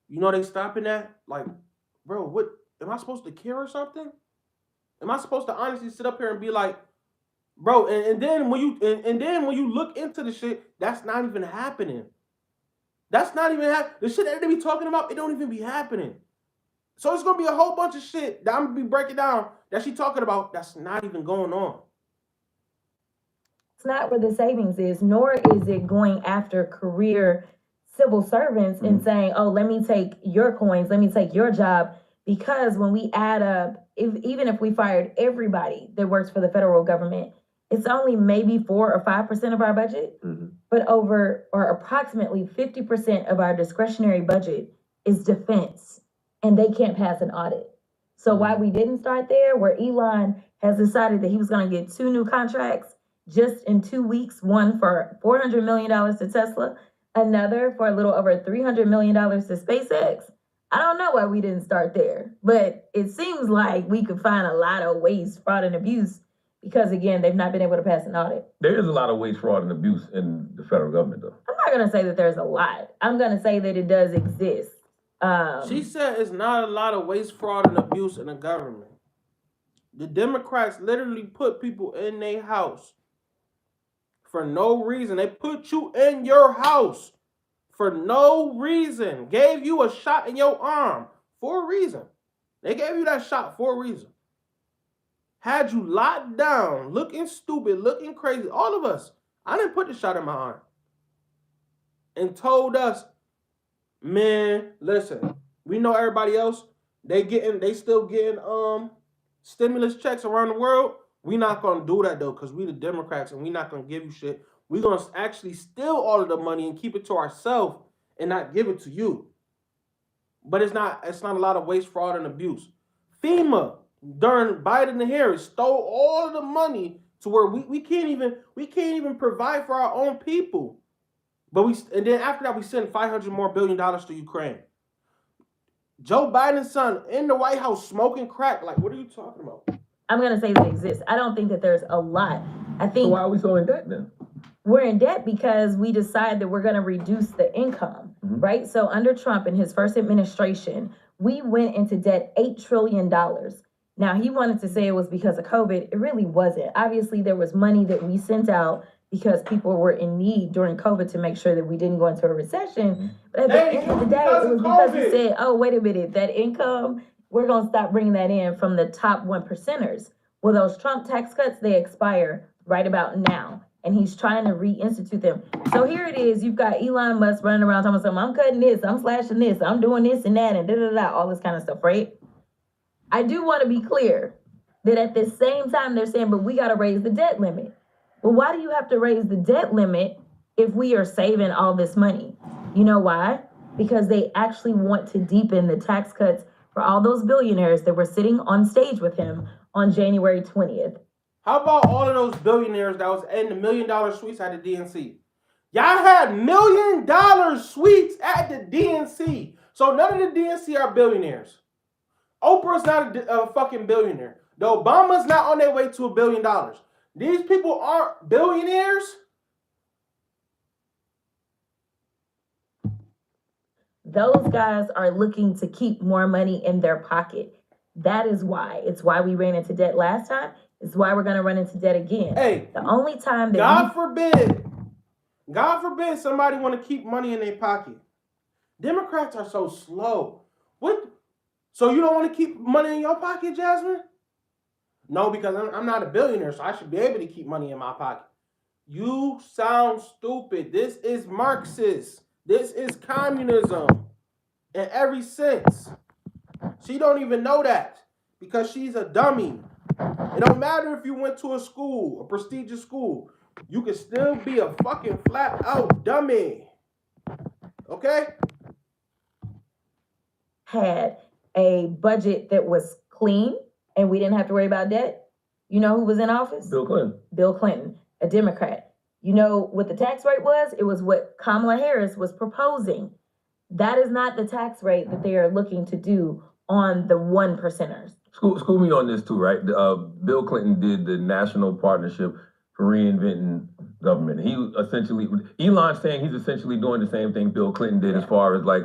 A: They stopping that. Like, bro, what am I supposed to care or something? Am I supposed to honestly sit up here and be like, bro, and then when you look into the shit, that's not even happening. That's not even the shit that they be talking about. It don't even be happening. So it's gonna be a whole bunch of shit that I'm gonna be breaking down that she talking about. That's not even going on.
B: It's not where the savings is, nor is it going after career civil servants and saying, oh, let me take your coins, let me take your job. Because when we add up, even if we fired everybody that works for the federal government, it's only maybe 4 or 5% of our budget, but approximately 50% of our discretionary budget is defense, and they can't pass an audit. So why we didn't start there, where Elon has decided that he was going to get 2 new contracts just in 2 weeks, one for $400 million to Tesla, another for a little over $300 million to SpaceX. I don't know why we didn't start there, but it seems like we could find a lot of waste, fraud, and abuse because, again, they've not been able to pass an audit.
D: There is a lot of waste, fraud, and abuse in the federal government, though.
B: I'm not going to say that there's a lot. I'm going to say that it does exist.
A: She said it's not a lot of waste, fraud, and abuse in the government. The Democrats literally put people in their house for no reason. They put you in your house for no reason. Gave you a shot in your arm for a reason. They gave you that shot for a reason. Had you locked down, looking stupid, looking crazy. All of us. I didn't put the shot in my arm. And told us, man, listen, we know everybody else. They still getting stimulus checks around the world. We not gonna do that though, because we the Democrats and we not gonna give you shit. We're gonna actually steal all of the money and keep it to ourselves and not give it to you. But it's not a lot of waste, fraud, and abuse. FEMA during Biden and Harris stole all of the money to where we can't even provide for our own people. And then after that we send $500 billion more to Ukraine. Joe Biden's son in the White House smoking crack. Like, what are you talking about?
B: I'm going to say that it exists. I don't think that there's a lot. I think.
D: So why are we so in debt then?
B: We're in debt because we decide that we're going to reduce the income, right? So under Trump in his first administration, we went into debt $8 trillion. Now, he wanted to say it was because of COVID. It really wasn't. Obviously, there was money that we sent out because people were in need during COVID to make sure that we didn't go into a recession. But at the end of the day, it was because he said, oh, wait a minute, that income, we're going to stop bringing that in from the top 1%ers. Well, those Trump tax cuts, they expire right about now. And he's trying to reinstitute them. So here it is. You've got Elon Musk running around talking about, I'm cutting this, I'm slashing this, I'm doing this and that, and da-da-da, all this kind of stuff, right? I do want to be clear that at the same time they're saying, but we got to raise the debt limit. Well, why do you have to raise the debt limit if we are saving all this money? You know why? Because they actually want to deepen the tax cuts for all those billionaires that were sitting on stage with him on January 20th.
A: How about all of those billionaires that was in the $1 million suites at the DNC? Y'all had $1 million suites at the DNC. So none of the DNC are billionaires. Oprah's not a fucking billionaire. The Obama's not on their way to $1 billion. These people aren't billionaires.
B: Those guys are looking to keep more money in their pocket. That is why. It's why we ran into debt last time. It's why we're going to run into debt again.
A: Hey,
B: the only time that
A: God forbid somebody want to keep money in their pocket. Democrats are so slow. What? So you don't want to keep money in your pocket, Jasmine? No, because I'm not a billionaire, so I should be able to keep money in my pocket. You sound stupid. This is Marxist. This is communism in every sense. She don't even know that because she's a dummy. It don't matter if you went to a school, a prestigious school. You can still be a fucking flat out dummy. Okay?
B: Had a budget that was clean and we didn't have to worry about debt. You know who was in office?
D: Bill Clinton.
B: Bill Clinton, a Democrat. You know what the tax rate was? It was what Kamala Harris was proposing. That is not the tax rate that they are looking to do on the one percenters.
D: School me on this too, right? Bill Clinton did the National Partnership for Reinventing Government. He essentially, Elon's saying he's essentially doing the same thing Bill Clinton did as far as like,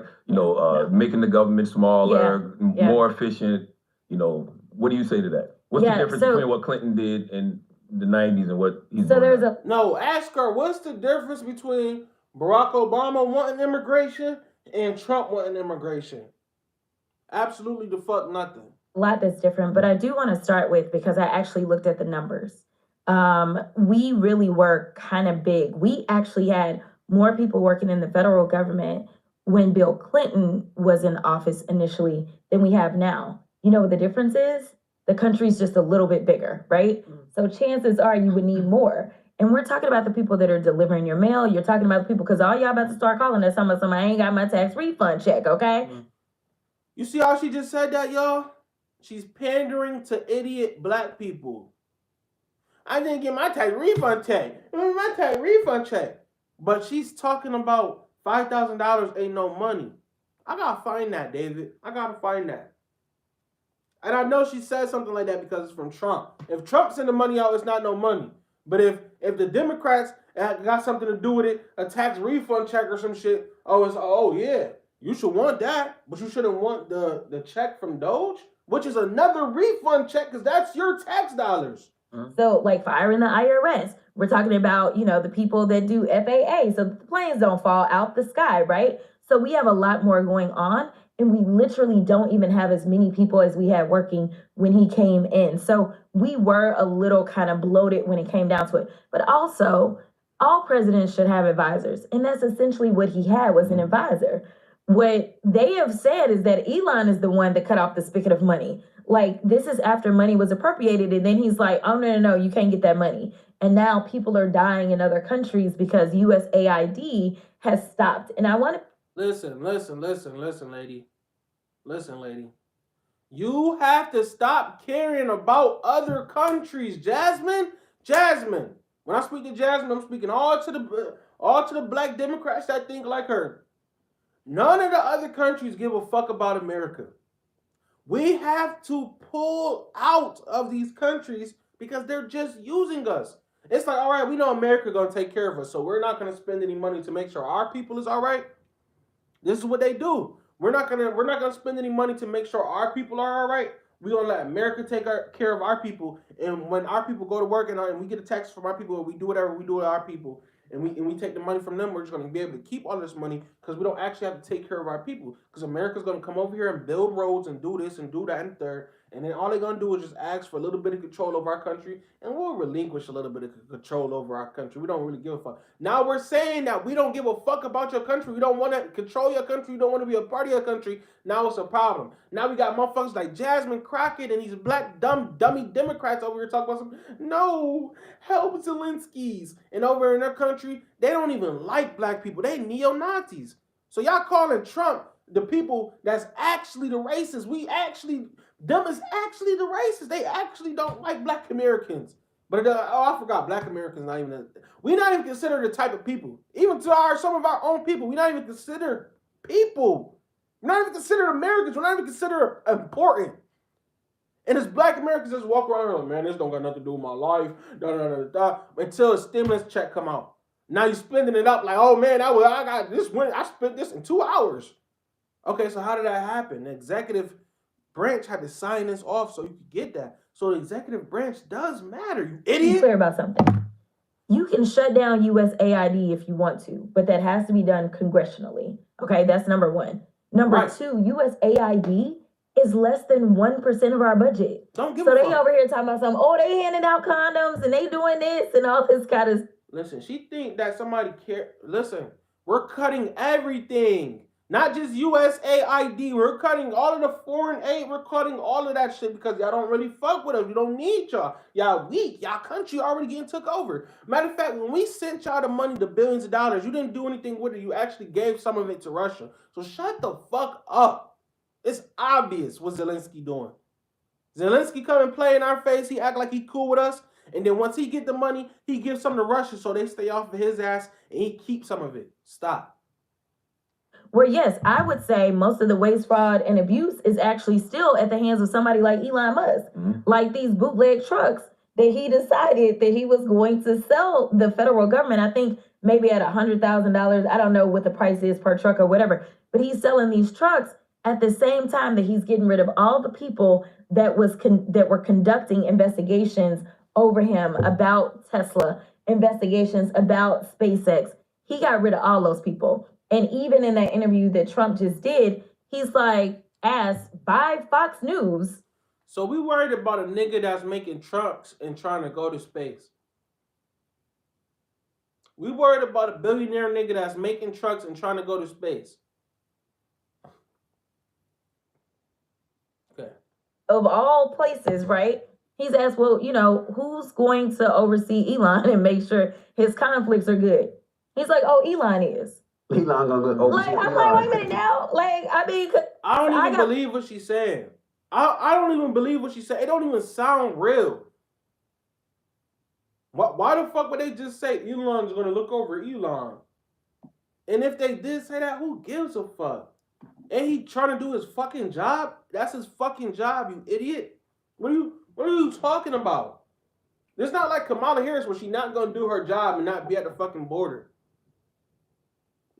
D: making the government smaller, more efficient. What do you say to that? What's the difference between what Clinton did in the 90s and what he's doing now?
A: No, ask her, what's the difference between Barack Obama wanting immigration and Trump wanting immigration? Absolutely the fuck nothing.
B: A lot that's different, but I do want to start with, because I actually looked at the numbers. We really were kind of big. We actually had more people working in the federal government when Bill Clinton was in office initially than we have now. You know what the difference is? The country's just a little bit bigger, right? So chances are you would need more. And we're talking about the people that are delivering your mail. You're talking about the people, because all y'all about to start calling us somebody, I ain't got my tax refund check, okay?
A: You see how she just said that, y'all? She's pandering to idiot black people. I didn't get my tax refund check. My tax refund check. But she's talking about $5,000 ain't no money. I gotta find that, David. I gotta find that. And I know she said something like that because it's from Trump. If Trump send the money out, it's not no money. But if the Democrats got something to do with it, a tax refund check or some shit, yeah, you should want that, but you shouldn't want the check from Doge, which is another refund check because that's your tax dollars.
B: So like firing the IRS, we're talking about, the people that do FAA, so the planes don't fall out the sky, right? So we have a lot more going on, and we literally don't even have as many people as we had working when he came in. So we were a little kind of bloated when it came down to it. But also, all presidents should have advisors, and that's essentially what he had, was an advisor. What they have said is that Elon is the one that cut off the spigot of money. Like, this is after money was appropriated, and then he's like, oh, no, you can't get that money. And now people are dying in other countries because USAID has stopped. And I want to...
A: Listen, lady. Listen, lady. You have to stop caring about other countries, Jasmine. Jasmine. When I speak to Jasmine, I'm speaking all to the black Democrats that think like her. None of the other countries give a fuck about America. We have to pull out of these countries because they're just using us. It's like, all right, we know America gonna take care of us, so we're not gonna spend any money to make sure our people is all right. This is what they do. We're not gonna spend any money to make sure our people are all right. We're gonna let America take care of our people, and when our people go to work and we get a tax from our people, and we do whatever we do with our people, and we take the money from them, we're just gonna be able to keep all this money because we don't actually have to take care of our people. Because America's gonna come over here and build roads and do this and do that and third, and then all they're gonna do is just ask for a little bit of control over our country, and we'll relinquish a little bit of control over our country. We don't really give a fuck. Now we're saying that we don't give a fuck about your country. We don't want to control your country. We don't want to be a part of your country. Now it's a problem. Now we got motherfuckers like Jasmine, Crockett, and these black dummy Democrats over here talking about no, help Zelensky's. And over in their country, they don't even like black people. They neo-Nazis. So y'all calling Trump the people that's actually the racists. Them is actually the racists. They actually don't like black Americans. But I forgot, black Americans we're not even considered the type of people. Even to some of our own people, we're not even considered people. We're not even considered Americans. We're not even considered important. And as black Americans just walk around like, man, this don't got nothing to do with my life. Until a stimulus check come out. Now you're spending it up like, oh man, I spent this in 2 hours. Okay, so how did that happen? The executive branch had to sign this off so you could get that. So the executive branch does matter, you idiot.
B: Be clear about something. You can shut down USAID if you want to, but that has to be done congressionally. Okay, that's number one. Number two, USAID is less than 1% of our budget.
A: Don't give a fuck.
B: So they over here talking about something, they handing out condoms and they doing this and all this kind of...
A: Listen, she think that somebody care. Listen, we're cutting everything. Not just USAID. We're cutting all of the foreign aid. We're cutting all of that shit because y'all don't really fuck with us. We don't need y'all. Y'all weak. Y'all country already getting took over. Matter of fact, when we sent y'all the money, the billions of dollars, you didn't do anything with it. You actually gave some of it to Russia. So shut the fuck up. It's obvious what Zelensky doing. Zelensky come and play in our face. He act like he cool with us. And then once he get the money, he gives some to Russia so they stay off of his ass and he keeps some of it. Stop.
B: Where, yes, I would say most of the waste, fraud, and abuse is actually still at the hands of somebody like Elon Musk. Like these bootleg trucks that he decided that he was going to sell the federal government, I think maybe at $100,000. I don't know what the price is per truck or whatever, but he's selling these trucks at the same time that he's getting rid of all the people that were conducting investigations over him about Tesla, investigations about SpaceX. He got rid of all those people. And even in that interview that Trump just did, he's like asked by Fox News.
A: So we worried about a nigga that's making trucks and trying to go to space. We worried about a billionaire nigga that's making trucks and trying to go to space. Okay.
B: Of all places, right? He's asked, well, who's going to oversee Elon and make sure his conflicts are good? He's like, oh, Elon is.
E: Elon gonna go oversee
B: I'm
E: Elon.
B: like, wait a minute now.
A: I don't even believe what she's saying. I don't even believe what she said. It don't even sound real. Why the fuck would they just say Elon's gonna look over Elon? And if they did say that, who gives a fuck? Ain't he trying to do his fucking job? That's his fucking job, you idiot. What are you talking about? It's not like Kamala Harris where she's not gonna do her job and not be at the fucking border.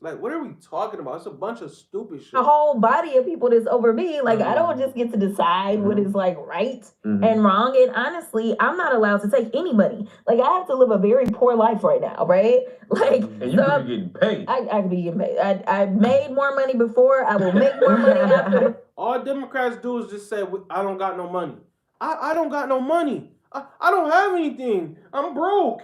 A: Like, what are we talking about? It's a bunch of stupid shit.
B: A whole body of people that's over me. Like, I don't just get to decide what is like right and wrong. And honestly, I'm not allowed to take any money. Like, I have to live a very poor life right now, right? Like,
D: and you could be getting paid.
B: I could be getting paid. I made more money before. I will make more money after.
A: All Democrats do is just say, I don't got no money. I don't got no money. I don't have anything. I'm broke.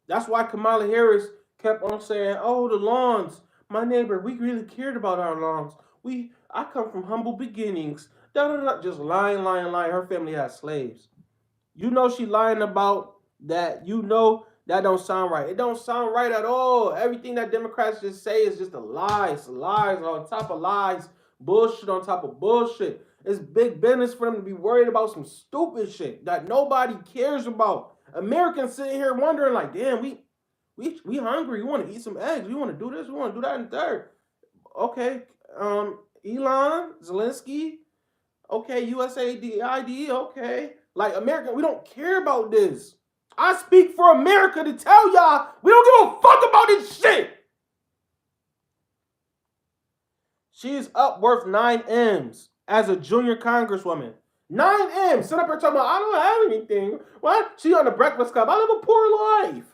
A: That's why Kamala Harris kept on saying, oh, the lawns. My neighbor, we really cared about our lawns. I come from humble beginnings. Just lying. Her family has slaves. You know she lying about that. You know that don't sound right. It don't sound right at all. Everything that Democrats just say is just a lies on top of lies. Bullshit on top of bullshit. It's big business for them to be worried about some stupid shit that nobody cares about. Americans sitting here wondering like, damn, we hungry. We want to eat some eggs. We want to do this. We want to do that and third. Okay, Elon, Zelensky. Okay, USAID. Okay, like America, we don't care about this. I speak for America to tell y'all we don't give a fuck about this shit. She is up worth 9 M's as a junior congresswoman. 9 M's. Sit up here talking about I don't have anything. What? She on the Breakfast Club. I live a poor life.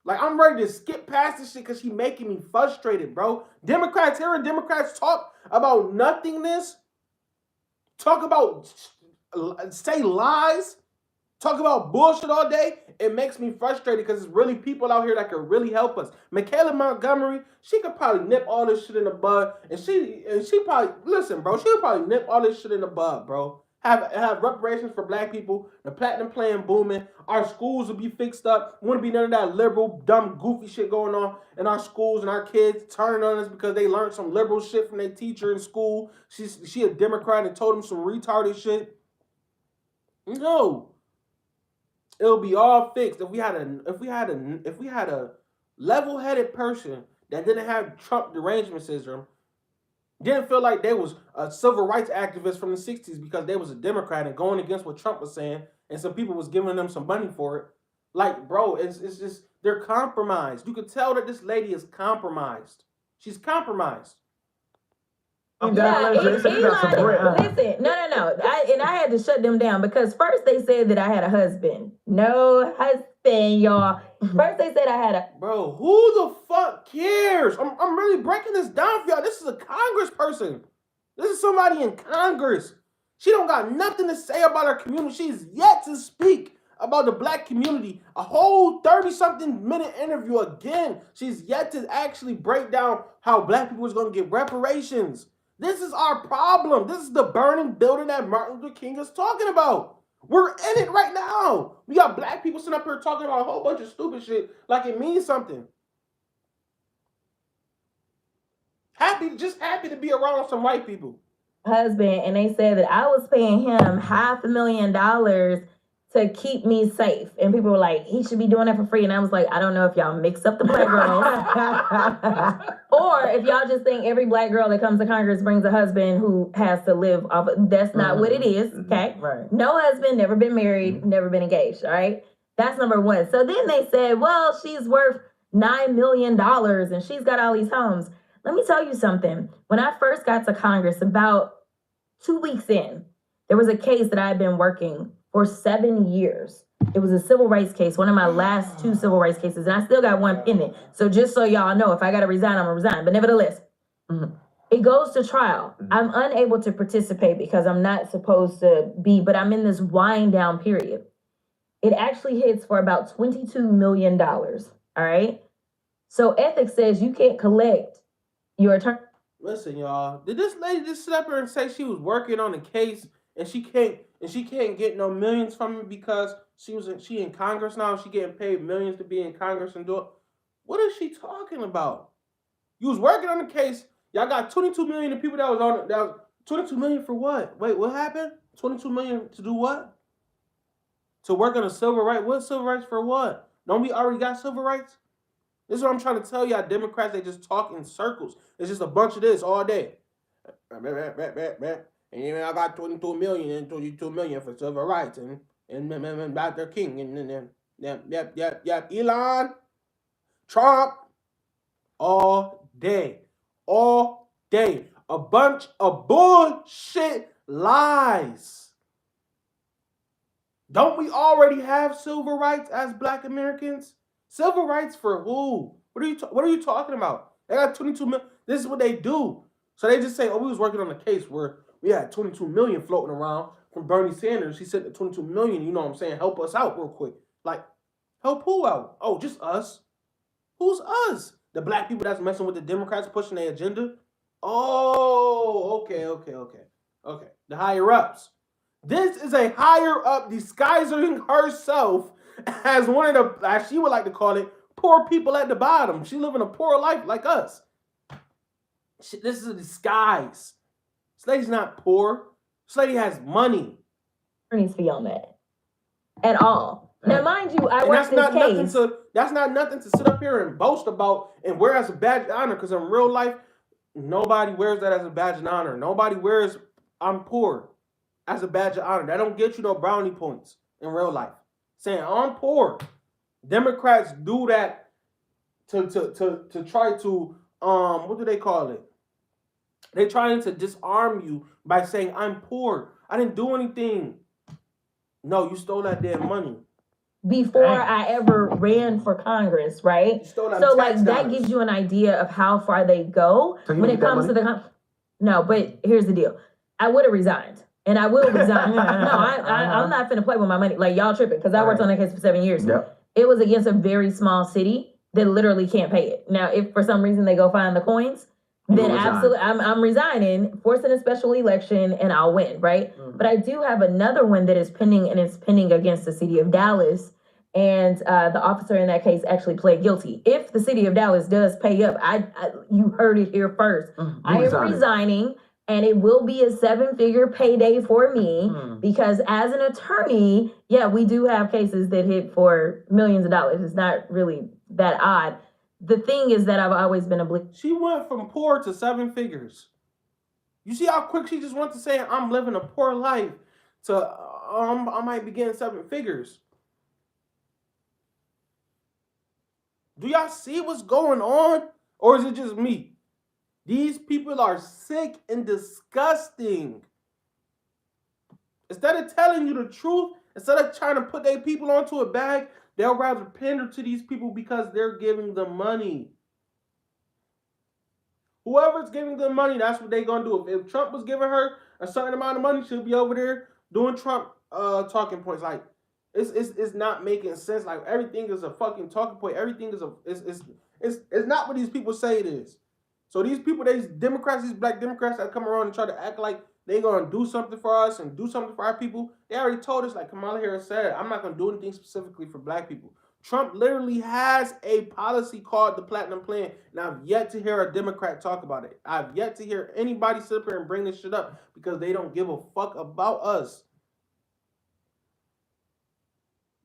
A: Like, I'm ready to skip past this shit because she making me frustrated, bro. Hearing Democrats talk about nothingness, say lies, talk about bullshit all day, it makes me frustrated because it's really people out here that could really help us. Michaela Montgomery, she could probably nip all this shit in the bud, and she probably, listen, bro, she could probably nip all this shit in the bud, bro. Have reparations for black people, the platinum plan booming, our schools will be fixed up, wouldn't be none of that liberal, dumb, goofy shit going on in our schools and our kids turning on us because they learned some liberal shit from their teacher in school. She a Democrat and told them some retarded shit. No. It'll be all fixed if we had a level-headed person that didn't have Trump derangement syndrome, didn't feel like they was a civil rights activist from the 60s because they was a Democrat and going against what Trump was saying, and some people was giving them some money for it. Like, bro, it's just, they're compromised. You could tell that this lady is compromised. She's compromised.
B: Yeah, listen, no. I had to shut them down because first they said that I had a husband. No husband, y'all. First they said I had a...
A: Bro, who the fuck cares? I'm really breaking this down for y'all. This is a congressperson. This is somebody in Congress. She don't got nothing to say about her community. She's yet to speak about the black community. A whole 30-something minute interview again. She's yet to actually break down how black people is going to get reparations. This is our problem. This is the burning building that Martin Luther King is talking about. We're in it right now. We got black people sitting up here talking about a whole bunch of stupid shit like it means something. Just happy to be around some white people.
B: Husband, and they said that I was paying him $500,000 to keep me safe. And people were like, he should be doing that for free. And I was like, I don't know if y'all mix up the black girls or if y'all just think every black girl that comes to Congress brings a husband who has to live off of. That's not what it is, okay?
E: Right.
B: No husband, never been married, never been engaged, all right? That's number one. So then they said, well, she's worth $9 million and she's got all these homes. Let me tell you something. When I first got to Congress, about 2 weeks in, there was a case that I had been working for 7 years. It was a civil rights case, one of my last 2 civil rights cases, and I still got one pending. So just so y'all know, if I got to resign, I'm going to resign. But nevertheless, it goes to trial. I'm unable to participate because I'm not supposed to be, but I'm in this wind down period. It actually hits for about $22 million, all right? So ethics says you can't collect your attorney.
A: Listen, y'all. Did this lady just sit up here and say she was working on a case and she can't get no millions from it because she in Congress now? She getting paid millions to be in Congress and do it. What is she talking about? You was working on the case. Y'all got 22 million of people that was on it. That was 22 million for what? Wait, what happened? 22 million to do what? To work on a civil right? What civil rights for what? Don't we already got civil rights? This is what I'm trying to tell y'all. Democrats, they just talk in circles. It's just a bunch of this all day. And even I got 22 million and 22 million for civil rights and Dr. King and yep. Elon, Trump, all day. A bunch of bullshit lies. Don't we already have civil rights as black Americans? Civil rights for who? What are you talking about? They got 22 million. This is what they do. So they just say, oh, we was working on a case where we had 22 million floating around from Bernie Sanders. He said the 22 million, you know what I'm saying? Help us out real quick. Like, help who out? Oh, just us. Who's us? The black people that's messing with the Democrats pushing their agenda? Oh, okay. The higher ups. This is a higher up disguising herself as one of the, as she would like to call it, poor people at the bottom. She living a poor life like us. This is a disguise. This lady's not poor. This lady has money.
B: Attorney's fee on that at all. Now, mind you, I worked this case.
A: That's not nothing to sit up here and boast about and wear as a badge of honor, because in real life, nobody wears that as a badge of honor. Nobody wears I'm poor as a badge of honor. That don't get you no brownie points in real life. Saying I'm poor. Democrats do that to try to what do they call it? They're trying to disarm you by saying I'm poor. I didn't do anything. No, you stole that damn money.
B: Before I ever ran for Congress, right?
A: You stole that
B: So
A: tax
B: like that
A: dollars.
B: gives you an idea of how far they go when it comes to the no, but here's the deal. I would have resigned. And I will resign. I'm not finna play with my money. Like, y'all tripping, because I worked on that case for 7 years.
E: Yep.
B: It was against a very small city that literally can't pay it. Now, if for some reason they go find the coins, then absolutely, I'm resigning, forcing a special election, and I'll win, right? But I do have another one that is pending, and it's pending against the city of Dallas. And the officer in that case actually pled guilty. If the city of Dallas does pay up, you heard it here first. I am resigning. And it will be a 7-figure payday for me because as an attorney, yeah, we do have cases that hit for millions of dollars. It's not really that odd. The thing is that I've always been
A: She went from poor to 7 figures. You see how quick she just went to say, I'm living a poor life, to I might be getting 7 figures. Do y'all see what's going on? Or is it just me? These people are sick and disgusting. Instead of telling you the truth, instead of trying to put their people onto a bag, they'll rather pander to these people because they're giving them money. Whoever's giving them money, that's what they're going to do. If Trump was giving her a certain amount of money, she'll be over there doing Trump talking points like, It's not making sense. Like everything is a fucking talking point. Everything is it's not what these people say it is. So these people, these Democrats, these black Democrats that come around and try to act like they gonna do something for us and do something for our people, they already told us, like Kamala Harris said, I'm not gonna do anything specifically for black people. Trump literally has a policy called the Platinum Plan, and I've yet to hear a Democrat talk about it. I've yet to hear anybody sit up here and bring this shit up because they don't give a fuck about us.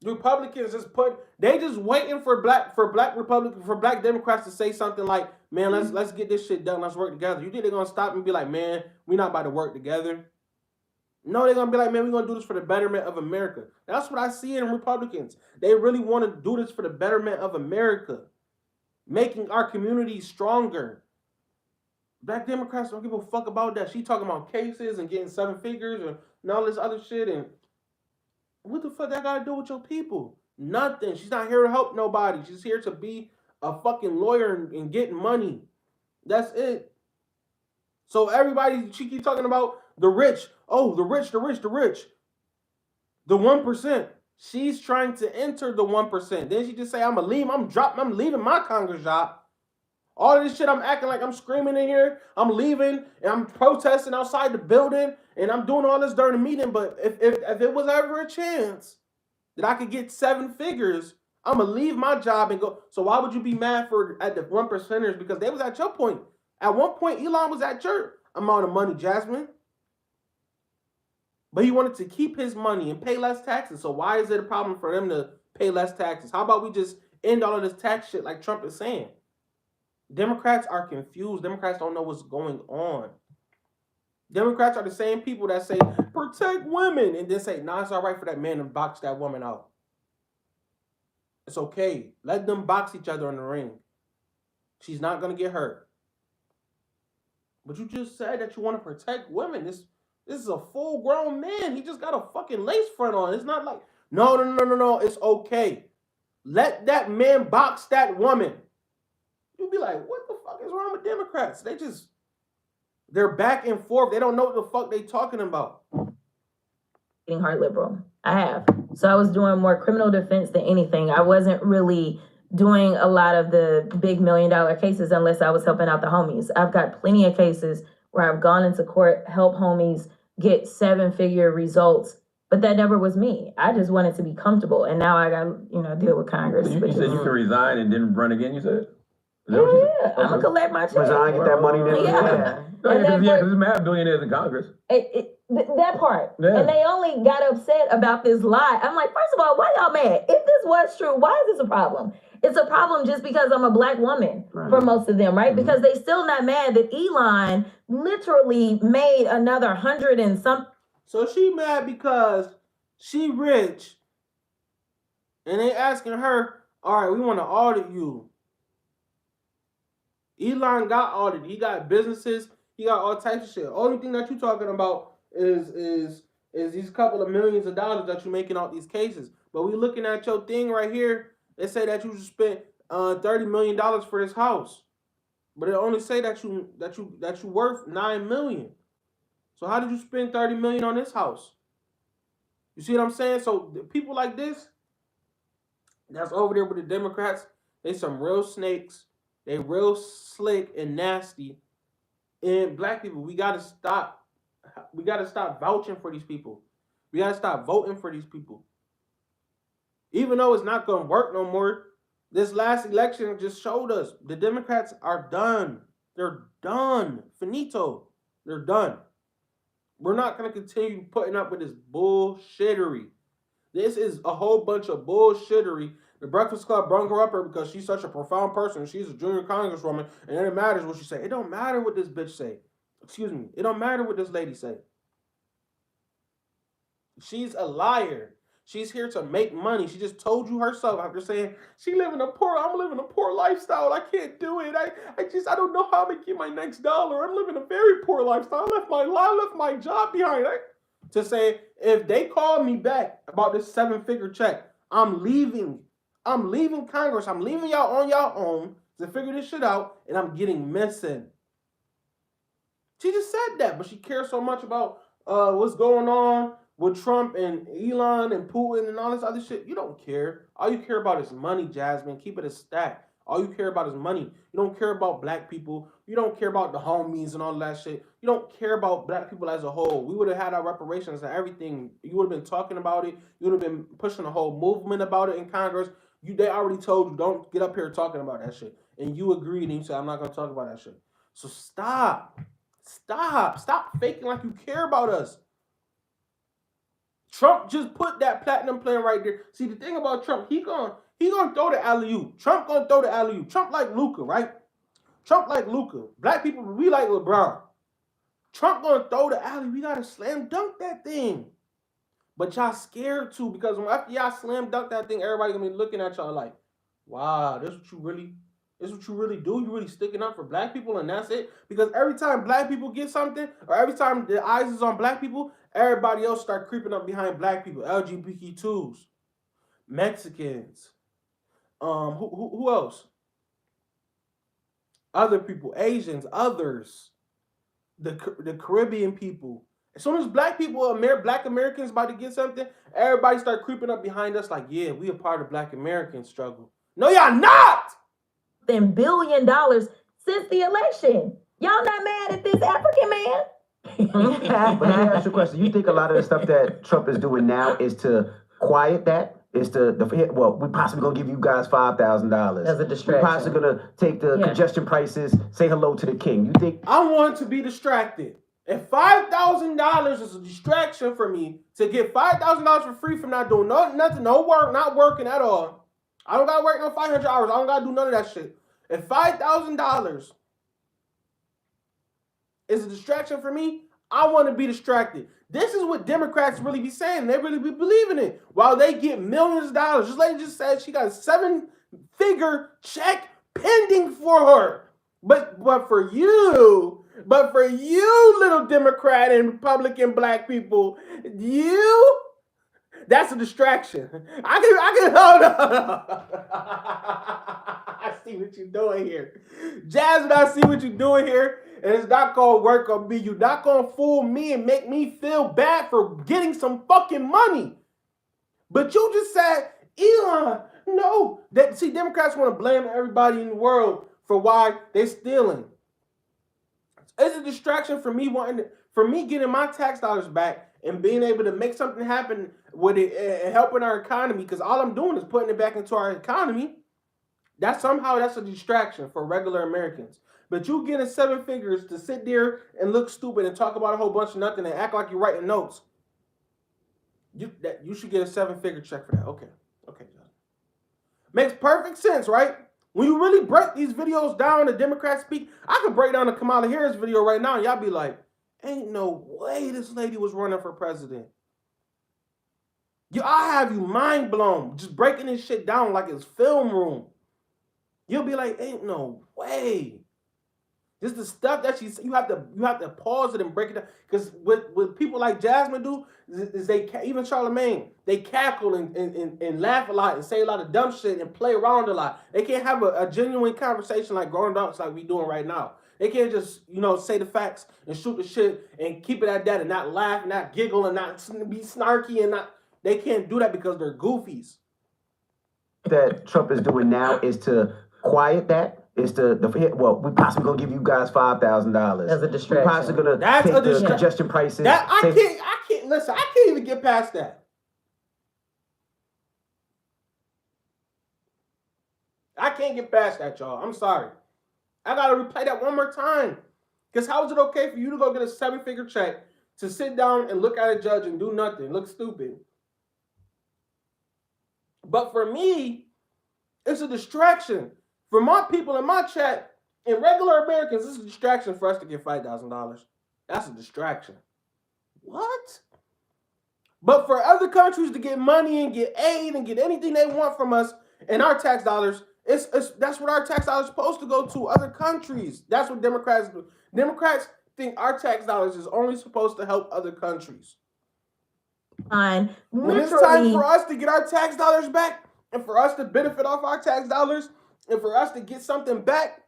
A: Republicans they just waiting for black Democrats to say something like, man, let's get this shit done, let's work together. You think they're gonna stop and be like, man, we're not about to work together? No, they're gonna be like, man, we're gonna do this for the betterment of America. That's what I see in Republicans. They really want to do this for the betterment of America, making our communities stronger. Black Democrats don't give a fuck about that. She talking about cases and getting 7 figures and all this other shit. And what the fuck that got to do with your people? Nothing. She's not here to help nobody. She's here to be a fucking lawyer and get money. That's it. So everybody, she keeps talking about the rich. Oh, the rich. The 1%. She's trying to enter the 1%. Then she just say, I'm leaving my Congress job. All of this shit, I'm acting like I'm screaming in here. I'm leaving and I'm protesting outside the building and I'm doing all this during the meeting. But if it was ever a chance that I could get 7 figures, I'm gonna leave my job and go. So why would you be mad at the 1%ers? Because they was at your point. At one point, Elon was at your amount of money, Jasmine. But he wanted to keep his money and pay less taxes. So why is it a problem for them to pay less taxes? How about we just end all of this tax shit like Trump is saying? Democrats are confused. Democrats don't know what's going on. Democrats are the same people that say, protect women, and then say, nah, it's all right for that man to box that woman out. It's okay. Let them box each other in the ring. She's not going to get hurt. But you just said that you want to protect women. This is a full-grown man. He just got a fucking lace front on. It's not like, no. It's okay. Let that man box that woman. You'll be like, what the fuck is wrong with Democrats? They're back and forth. They don't know what the fuck they talking about.
B: Getting hard liberal. I have. So I was doing more criminal defense than anything. I wasn't really doing a lot of the big $1 million cases unless I was helping out the homies. I've got plenty of cases where I've gone into court, help homies get 7-figure results, but that never was me. I just wanted to be comfortable, and now I got deal with Congress.
D: You said you can resign and then run again. You said.
B: Yeah, I'm gonna collect my check.
C: Resign, get that money then.
B: Yeah.
D: Because it's mad billionaires in Congress.
B: That part.
D: Yeah.
B: And they only got upset about this lie. I'm like, first of all, why y'all mad? If this was true, why is this a problem? It's a problem just because I'm a black woman for most of them, right? Mm-hmm. Because they still not mad that Elon literally made another 100 and some.
A: So she mad because she rich and they asking her, all right, we want to audit you. Elon got audited. He got businesses. He got all types of shit. Only thing that you talking about is these couple of millions of dollars that you making out these cases. But we looking at your thing right here. They say that you just spent $30 million for this house, but it only say that you worth $9 million. So how did you spend $30 million on this house? You see what I'm saying? So people like this, that's over there with the Democrats, they some real snakes. They real slick and nasty. And black people, we gotta stop vouching for these people. We gotta stop voting for these people. Even though it's not gonna work no more, this last election just showed us the Democrats are done. They're done. Finito. They're done. We're not gonna continue putting up with this bullshittery. This is a whole bunch of bullshittery. The Breakfast Club brung her up here because she's such a profound person. She's a junior congresswoman, and it matters what she say. It don't matter what this bitch say. Excuse me. It don't matter what this lady say. She's a liar. She's here to make money. She just told you herself after saying, I'm living a poor lifestyle. I can't do it. I don't know how I'm gonna get my next dollar. I'm living a very poor lifestyle. I left my job behind. To say, if they call me back about this 7-figure check, I'm leaving. I'm leaving Congress. I'm leaving y'all on y'all own to figure this shit out, and I'm getting missing. She just said that, but she cares so much about what's going on with Trump and Elon and Putin and all this other shit, you don't care. All you care about is money, Jasmine. Keep it a stack. All you care about is money. You don't care about black people. You don't care about the homies and all that shit. You don't care about black people as a whole. We would have had our reparations and everything. You would have been talking about it. You would have been pushing a whole movement about it in Congress. They already told you don't get up here talking about that shit. And you agreed and you said, I'm not going to talk about that shit. So stop. Stop faking like you care about us. Trump just put that platinum plan right there. See, the thing about Trump, he gonna throw the alley-oop. Trump gonna throw the alley-oop. Trump like Luka, right? Trump like Luka. Black people, we like LeBron. Trump gonna throw the alley. We gotta slam dunk that thing. But y'all scared too, because after y'all slam dunk that thing, everybody gonna be looking at y'all like, wow, this what you really do? You really sticking up for black people and that's it? Because every time black people get something, or every time the eyes is on black people, everybody else start creeping up behind black people. LGBTQs, Mexicans, who else? Other people, Asians, others, the Caribbean people. As soon as black people, black Americans about to get something, everybody start creeping up behind us like, yeah, we a part of black American struggle. No, y'all not!
B: $1 billion since the election. Y'all not mad at this African man?
E: But let me ask you a question. You think a lot of the stuff that Trump is doing now is to quiet that? Is we possibly gonna give you guys $5,000
B: as a distraction.
E: We possibly gonna take the congestion prices, say hello to the king. You think?
A: I want to be distracted. If $5,000 is a distraction for me to get $5,000 for free from not doing nothing, no work, not working at all. I don't gotta work no 500 hours. I don't gotta do none of that shit. If $5,000 is a distraction for me, I want to be distracted. This is what Democrats really be saying. They really be believing it. While they get millions of dollars. This lady just said she got a 7-figure check pending for her. But for you, little Democrat and Republican black people, that's a distraction. I can hold on. I see what you're doing here. Jasmine, I see what you're doing here. And it's not going to work on me. You're not going to fool me and make me feel bad for getting some fucking money. But you just said, Elon, no. Democrats want to blame everybody in the world for why they're stealing. It's a distraction for me getting my tax dollars back and being able to make something happen with it and helping our economy, because all I'm doing is putting it back into our economy. That's a distraction for regular Americans. But you getting 7 figures to sit there and look stupid and talk about a whole bunch of nothing and act like you're writing notes. You should get a 7-figure check for that. Okay, John. Makes perfect sense, right? When you really break these videos down, the Democrats speak, I could break down the Kamala Harris video right now and y'all be like, ain't no way this lady was running for president. I have you mind blown just breaking this shit down like it's film room. You'll be like, ain't no way. Just the stuff that you have to pause it and break it down. Because what people like Jasmine do is even Charlemagne, they cackle and laugh a lot and say a lot of dumb shit and play around a lot. They can't have a genuine conversation like grown ups like we doing right now. They can't just, say the facts and shoot the shit and keep it at that and not laugh and not giggle and not be snarky and not. They can't do that because they're goofies.
E: That Trump is doing now is to quiet that. Is we possibly gonna give you guys $5,000
B: as a distraction.
E: We possibly gonna take the congestion prices.
A: I can't listen. I can't even get past that. I can't get past that, y'all. I'm sorry. I gotta replay that one more time. Because how is it okay for you to go get a 7-figure check to sit down and look at a judge and do nothing, look stupid? But for me, it's a distraction. For my people in my chat, and regular Americans, it's a distraction for us to get $5,000. That's a distraction. What? But for other countries to get money and get aid and get anything they want from us and our tax dollars, that's what our tax dollars are supposed to go to, other countries. That's what Democrats do. Democrats think our tax dollars is only supposed to help other countries. When it's time for us to get our tax dollars back and for us to benefit off our tax dollars and for us to get something back,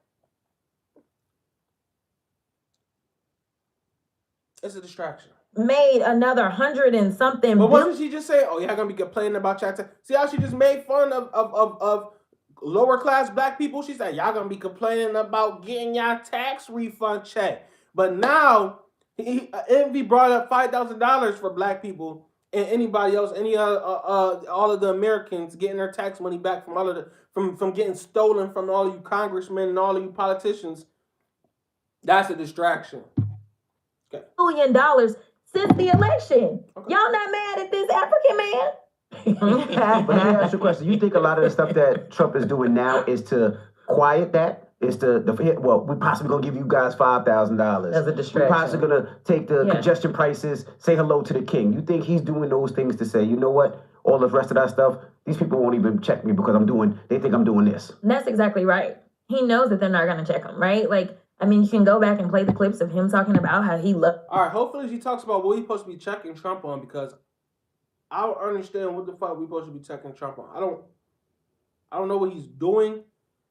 A: it's a distraction.
B: made another hundred and something.
A: But wasn't she just saying, "Oh, y'all gonna be complaining about y'all tax"? See how she just made fun of lower class black people? She said, "Y'all gonna be complaining about getting y'all tax refund check." But now, Envy brought up $5,000 for black people and anybody else, all of the Americans getting their tax money back from all of the from getting stolen from all of you congressmen and all of you politicians. That's a distraction.
B: Okay. $1 billion since the election. Okay. Y'all not mad at this African man?
E: But let me ask you a question. You think a lot of the stuff that Trump is doing now is to quiet that? Is to we possibly gonna give you guys $5,000
B: as a distraction.
E: We're possibly gonna take the congestion prices, say hello to the king. You think he's doing those things to say, you know what? All the rest of that stuff, these people won't even check me because they think I'm doing this.
B: And that's exactly right. He knows that they're not gonna check him, right? Like, I mean, you can go back and play the clips of him talking about how he looked.
A: All right, hopefully she talks about what he's supposed to be checking Trump on, because I don't understand what the fuck we're supposed to be checking Trump on. I don't know what he's doing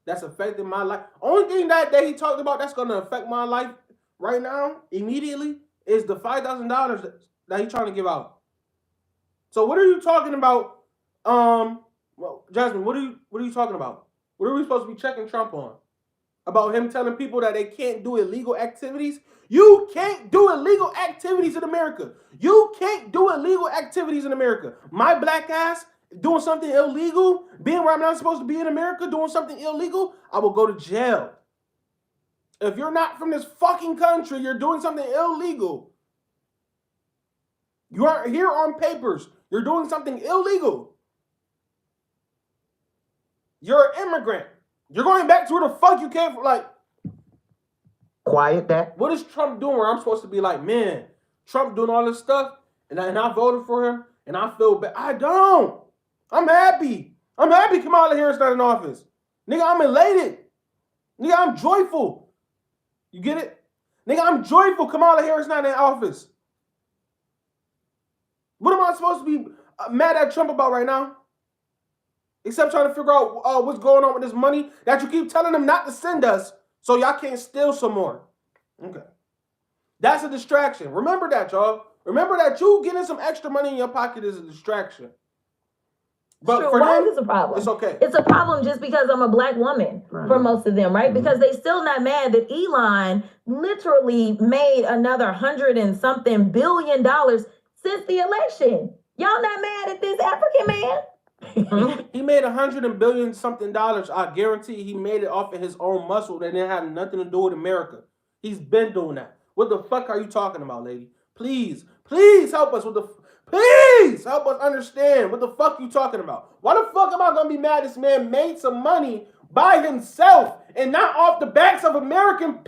A: that's affecting my life. Only thing that he talked about that's going to affect my life right now, immediately, is the $5,000 that he's trying to give out. So what are you talking about? Well, Jasmine, what are you talking about? What are we supposed to be checking Trump on? About him telling people that they can't do illegal activities? You can't do illegal activities in America. You can't do illegal activities in America. My black ass doing something illegal, being where I'm not supposed to be in America, doing something illegal, I will go to jail. If you're not from this fucking country, you're doing something illegal. You aren't here on papers. You're doing something illegal. You're an immigrant. You're going back to where the fuck you came from. Like,
E: quiet that.
A: What is Trump doing where I'm supposed to be like, man, Trump doing all this stuff, and I voted for him, and I feel bad. I don't. I'm happy. I'm happy Kamala Harris not in office. Nigga, I'm elated. Nigga, I'm joyful. You get it? Nigga, I'm joyful Kamala Harris not in office. What am I supposed to be mad at Trump about right now? Except trying to figure out what's going on with this money that you keep telling them not to send us so y'all can't steal some more. Okay. That's a distraction. Remember that, y'all. Remember that you getting some extra money in your pocket is a distraction. But
B: sure,
A: for
B: why
A: them,
B: is it a problem?
A: It's okay.
B: It's a problem just because I'm a black woman for most of them, right? Mm-hmm. Because they still not mad that Elon literally made another $100 and something billion since the election. Y'all not mad at this African man?
A: He made $100 billion something. I guarantee he made it off of his own muscle that didn't have nothing to do with America. He's been doing that. What the fuck are you talking about, lady? Please help us with please help us understand what the fuck you talking about. Why the fuck am I gonna be mad this man made some money by himself and not off the backs of American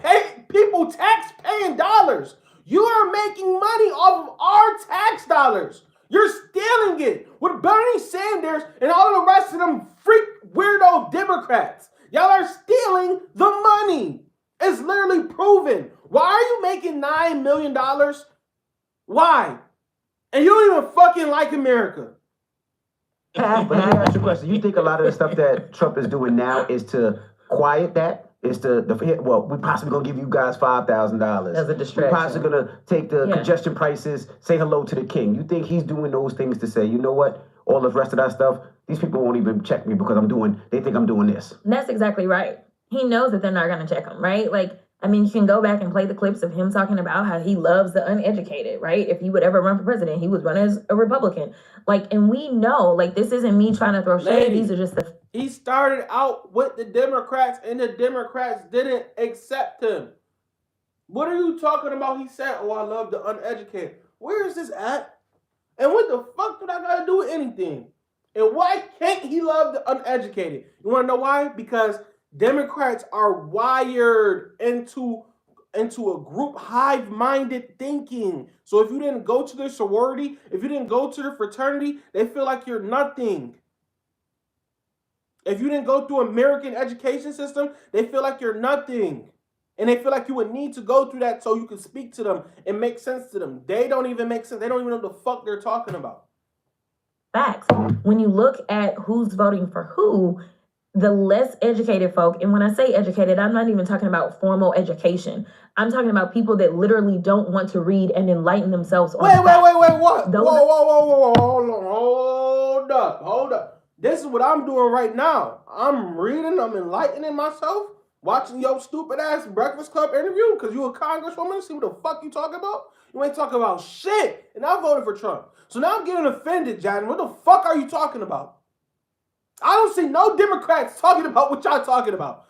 A: people tax paying dollars? You are making money off of our tax dollars. You're stealing it with Bernie Sanders and all of the rest of them freak weirdo Democrats. Y'all are stealing the money. It's literally proven. Why are you making $9 million? Why? And you don't even fucking like America.
E: But let me ask you a question. You think a lot of the stuff that Trump is doing now is to quiet that? Is to we possibly gonna give you guys $5,000
B: as a distraction.
E: We're possibly gonna take the congestion prices, say hello to the king. You think he's doing those things to say, you know what? All the rest of that stuff, these people won't even check me because they think I'm doing this.
B: And that's exactly right. He knows that they're not gonna check him, right? Like, I mean, you can go back and play the clips of him talking about how he loves the uneducated, right? If he would ever run for president, he would run as a Republican. Like, and we know, like, this isn't me trying to throw shade. These are just the...
A: He started out with the Democrats, and the Democrats didn't accept him. What are you talking about? He said, oh, I love the uneducated. Where is this at? And what the fuck do that got to do with anything? And why can't he love the uneducated? You want to know why? Because Democrats are wired into a group hive-minded thinking. So if you didn't go to their sorority, if you didn't go to their fraternity, they feel like you're nothing. If you didn't go through American education system, they feel like you're nothing. And they feel like you would need to go through that so you can speak to them and make sense to them. They don't even make sense. They don't even know what the fuck they're talking about.
B: Facts. When you look at who's voting for who, the less educated folk, and when I say educated, I'm not even talking about formal education. I'm talking about people that literally don't want to read and enlighten themselves on
A: Wait, what?
B: Those-
A: Whoa, hold up. This is what I'm doing right now. I'm reading, I'm enlightening myself, watching your stupid ass Breakfast Club interview, because you a congresswoman, see what the fuck you talking about? You ain't talking about shit, and I voted for Trump. So now I'm getting offended, Jasmine. What the fuck are you talking about? I don't see no Democrats talking about what y'all talking about.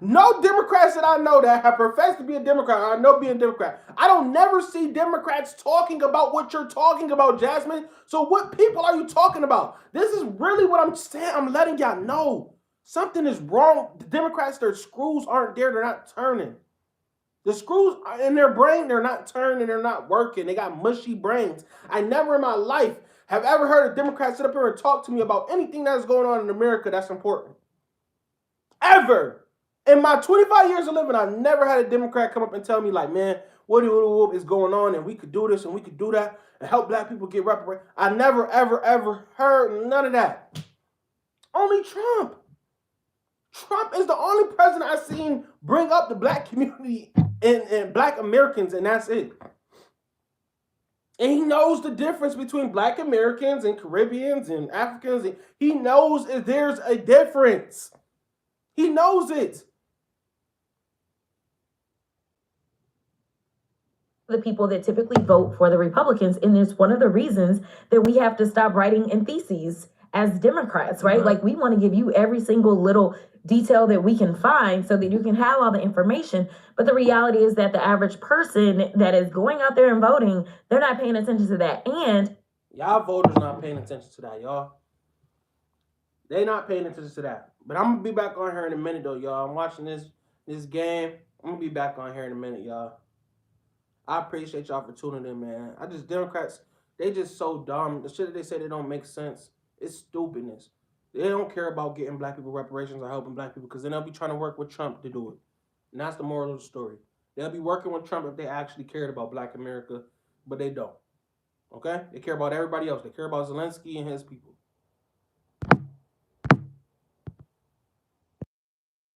A: No Democrats that I know that have professed to be a Democrat, or I know being a Democrat. I don't never see Democrats talking about what you're talking about, Jasmine. So what people are you talking about? This is really what I'm saying. I'm letting y'all know. Something is wrong. The Democrats, their screws aren't there. They're not turning. The screws in their brain, they're not turning. They're not working. They got mushy brains. I never in my life have ever heard a Democrat sit up here and talk to me about anything that's going on in America that's important. Ever. In my 25 years of living, I've never had a Democrat come up and tell me, like, man, what is going on, and we could do this and we could do that and help black people get reparated. I never, ever heard none of that. Only Trump. Trump is the only president I've seen bring up the black community and black Americans, and that's it. And he knows the difference between black Americans and Caribbeans and Africans. He knows there's a difference. He knows it.
B: The people that typically vote for the Republicans, and it's one of the reasons that we have to stop writing in theses as Democrats, right? Like, we want to give you every single little detail that we can find so that you can have all the information. But the reality is that the average person that is going out there and voting, they're not paying attention to that. And
A: y'all voters not paying attention to that, y'all. They not paying attention to that. But I'm gonna be back on here in a minute, though, y'all. I'm watching this game. I'm gonna be back on here in a minute, y'all. I appreciate y'all for tuning in, man. Democrats, they just so dumb. The shit that they say they don't make sense. It's stupidness. They don't care about getting black people reparations or helping black people, because then they'll be trying to work with Trump to do it. And that's the moral of the story. They'll be working with Trump if they actually cared about black America, but they don't. Okay? They care about everybody else. They care about Zelensky and his people.